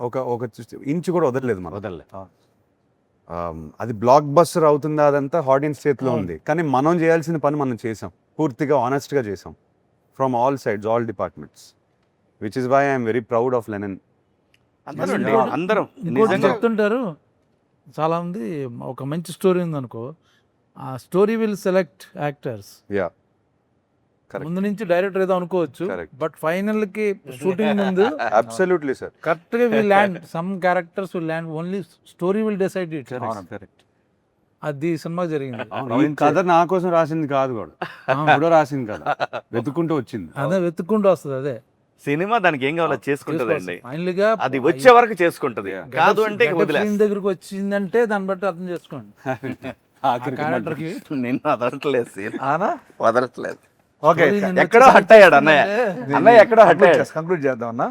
ఒక ఇంచు కూడా వదలలేదు మనం. అది బ్లాక్ బస్టర్ అవుతుందా అదంతా ఆడియన్స్ చేతిలో ఉంది, కానీ మనం చేయాల్సిన పని మనం చేసాం, పూర్తిగా ఆనెస్ట్గా చేసాం from all sides, all departments, which is why I'm very proud of Lenin.
అందరం
ఇంకోటి చెప్తుంటారు చాలా మంది, ఒక మంచి స్టోరీ ఉందనుకో, ఆ story will select actors.
Yeah Correct.
ముందు నుంచి డైరెక్టర్ ఏదో అనుకోవచ్చు,
Correct.
బట్ ఫైనల్ కి షూటింగ్ ముందు
అబ్సల్యూట్లీ సార్
కరెక్ట్ గా will land, some characters will land, only story will decide it.
Correct.
అది సినిమా జరిగింది.
ఈ కథ నా కోసం రాసింది కాదు కూడా, కూడా రాసింది కదా, వెతుక్కుంటూ వచ్చింది.
అదే వెతుక్కుంటూ వస్తుంది. అదే
సినిమా దానికి ఏం కావాలో చేసుకుంటుందండి,
ఫైనల్ గా
అది వచ్చే వరకు చేసుకుంటది. కాదు అంటే
సీన్ దగ్గరకు వచ్చిందంటే దాన్ని బట్టి అర్థం చేసుకోండి. క్యారెక్టర్ కి
నిన్ను వదలట్లేదు సీన్,
ఆనా
వదలట్లేదు.
ఓకే,
ఎక్కడో హట్ అయ్యాడు అన్నయ్య, అన్నయ్య ఎక్కడో హట్ అయ్యాడు.
కంక్లూడ్ చేద్దాం అన్న,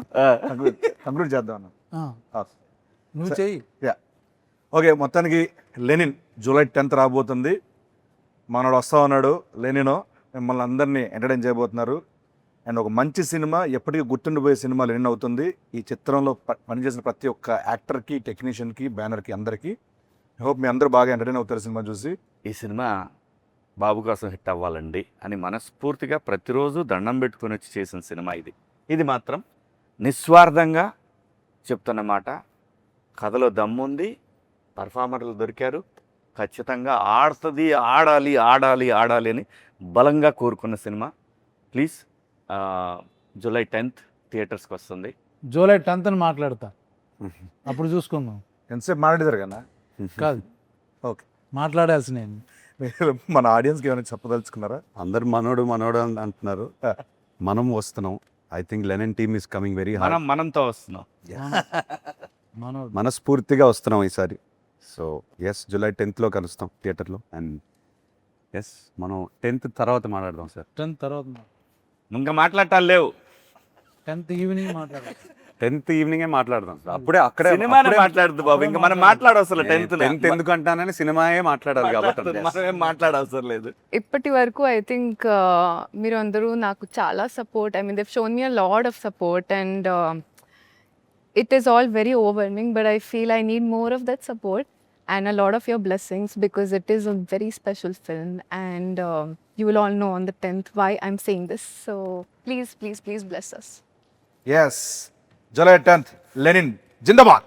కంక్లూడ్ చేద్దాం అన్న.
నువ్వు చెయ్యి.
యా ఓకే, మొత్తానికి లెనిన్ జూలై 10th రాబోతుంది. మనోడు వస్తా ఉన్నాడు లెనినో, మిమ్మల్ని అందరినీ ఎంటర్టైన్ చేయబోతున్నారు. అండ్ ఒక మంచి సినిమా, ఎప్పటికీ గుర్తుండిపోయే సినిమా లెనిన్ అవుతుంది. ఈ చిత్రంలో పనిచేసిన ప్రతి ఒక్క యాక్టర్కి, టెక్నీషియన్కి, బ్యానర్కి, అందరికీ ఐ హోప్ మీ అందరూ బాగా ఎంటర్టైన్ అవుతారు సినిమా చూసి.
ఈ సినిమా బాబు కోసం హిట్ అవ్వాలండి అని మనస్ఫూర్తిగా ప్రతిరోజు దండం పెట్టుకొని వచ్చి చేసిన సినిమా ఇది. ఇది మాత్రం నిస్వార్థంగా చెప్తున్నమాట. కథలో దమ్ముంది, పర్ఫార్మర్లు దొరికారు, ఖచ్చితంగా ఆడుతుంది, ఆడాలి ఆడాలి ఆడాలి అని బలంగా కోరుకున్న సినిమా. ప్లీజ్ జూలై 10th థియేటర్స్కి వస్తుంది.
జూలై 10th అని మాట్లాడతా. అప్పుడు చూసుకుందాం.
ఎంతసేపు మాట్లాడేదారు కదా.
కాదు,
ఓకే,
మాట్లాడాల్సి నేను.
మీరు మన ఆడియన్స్కి ఏమైనా చెప్పదలుచుకున్నారా?
అందరు మనోడు అని అంటున్నారు. మనం వస్తున్నాం. I think Lenin team is coming very hard.
మనంతో వస్తున్నాం.
మనోడు
మనస్ఫూర్తిగా వస్తున్నాం ఈసారి. సో ఎస్, July 10th కలుస్తాం థియేటర్లో. అండ్ ఎస్, మనం 10th తర్వాత మాట్లాడదాం సార్.
10th తర్వాత
ఇంకా మాట్లాడటాలు లేవు.
10th ఈవినింగ్ మాట్లాడాలి.
10th ఈవినింగే మాట్లాడదాం సార్. అక్కడే
సినిమానే మాట్లాడదు బాబు, ఇంకా మనం మాట్లాడవసరం 10th
ఎందుకంటానని సినిమాయే మాట్లాడాలి కాబట్టి.
మనం ఏం మాట్లాడవసరం లేదు.
ఇప్పటి వరకు ఐ థింక్ మీరు అందరూ నాకు చాలా support, I mean దెవ్ shown me a lot of support and it is all very overwhelming, but I feel I need more of that support and a lot of your blessings because it is a very special film and you will all know on the 10th why I'm saying this. So please bless us.
Yes, July 10th, Lenin Zindabad.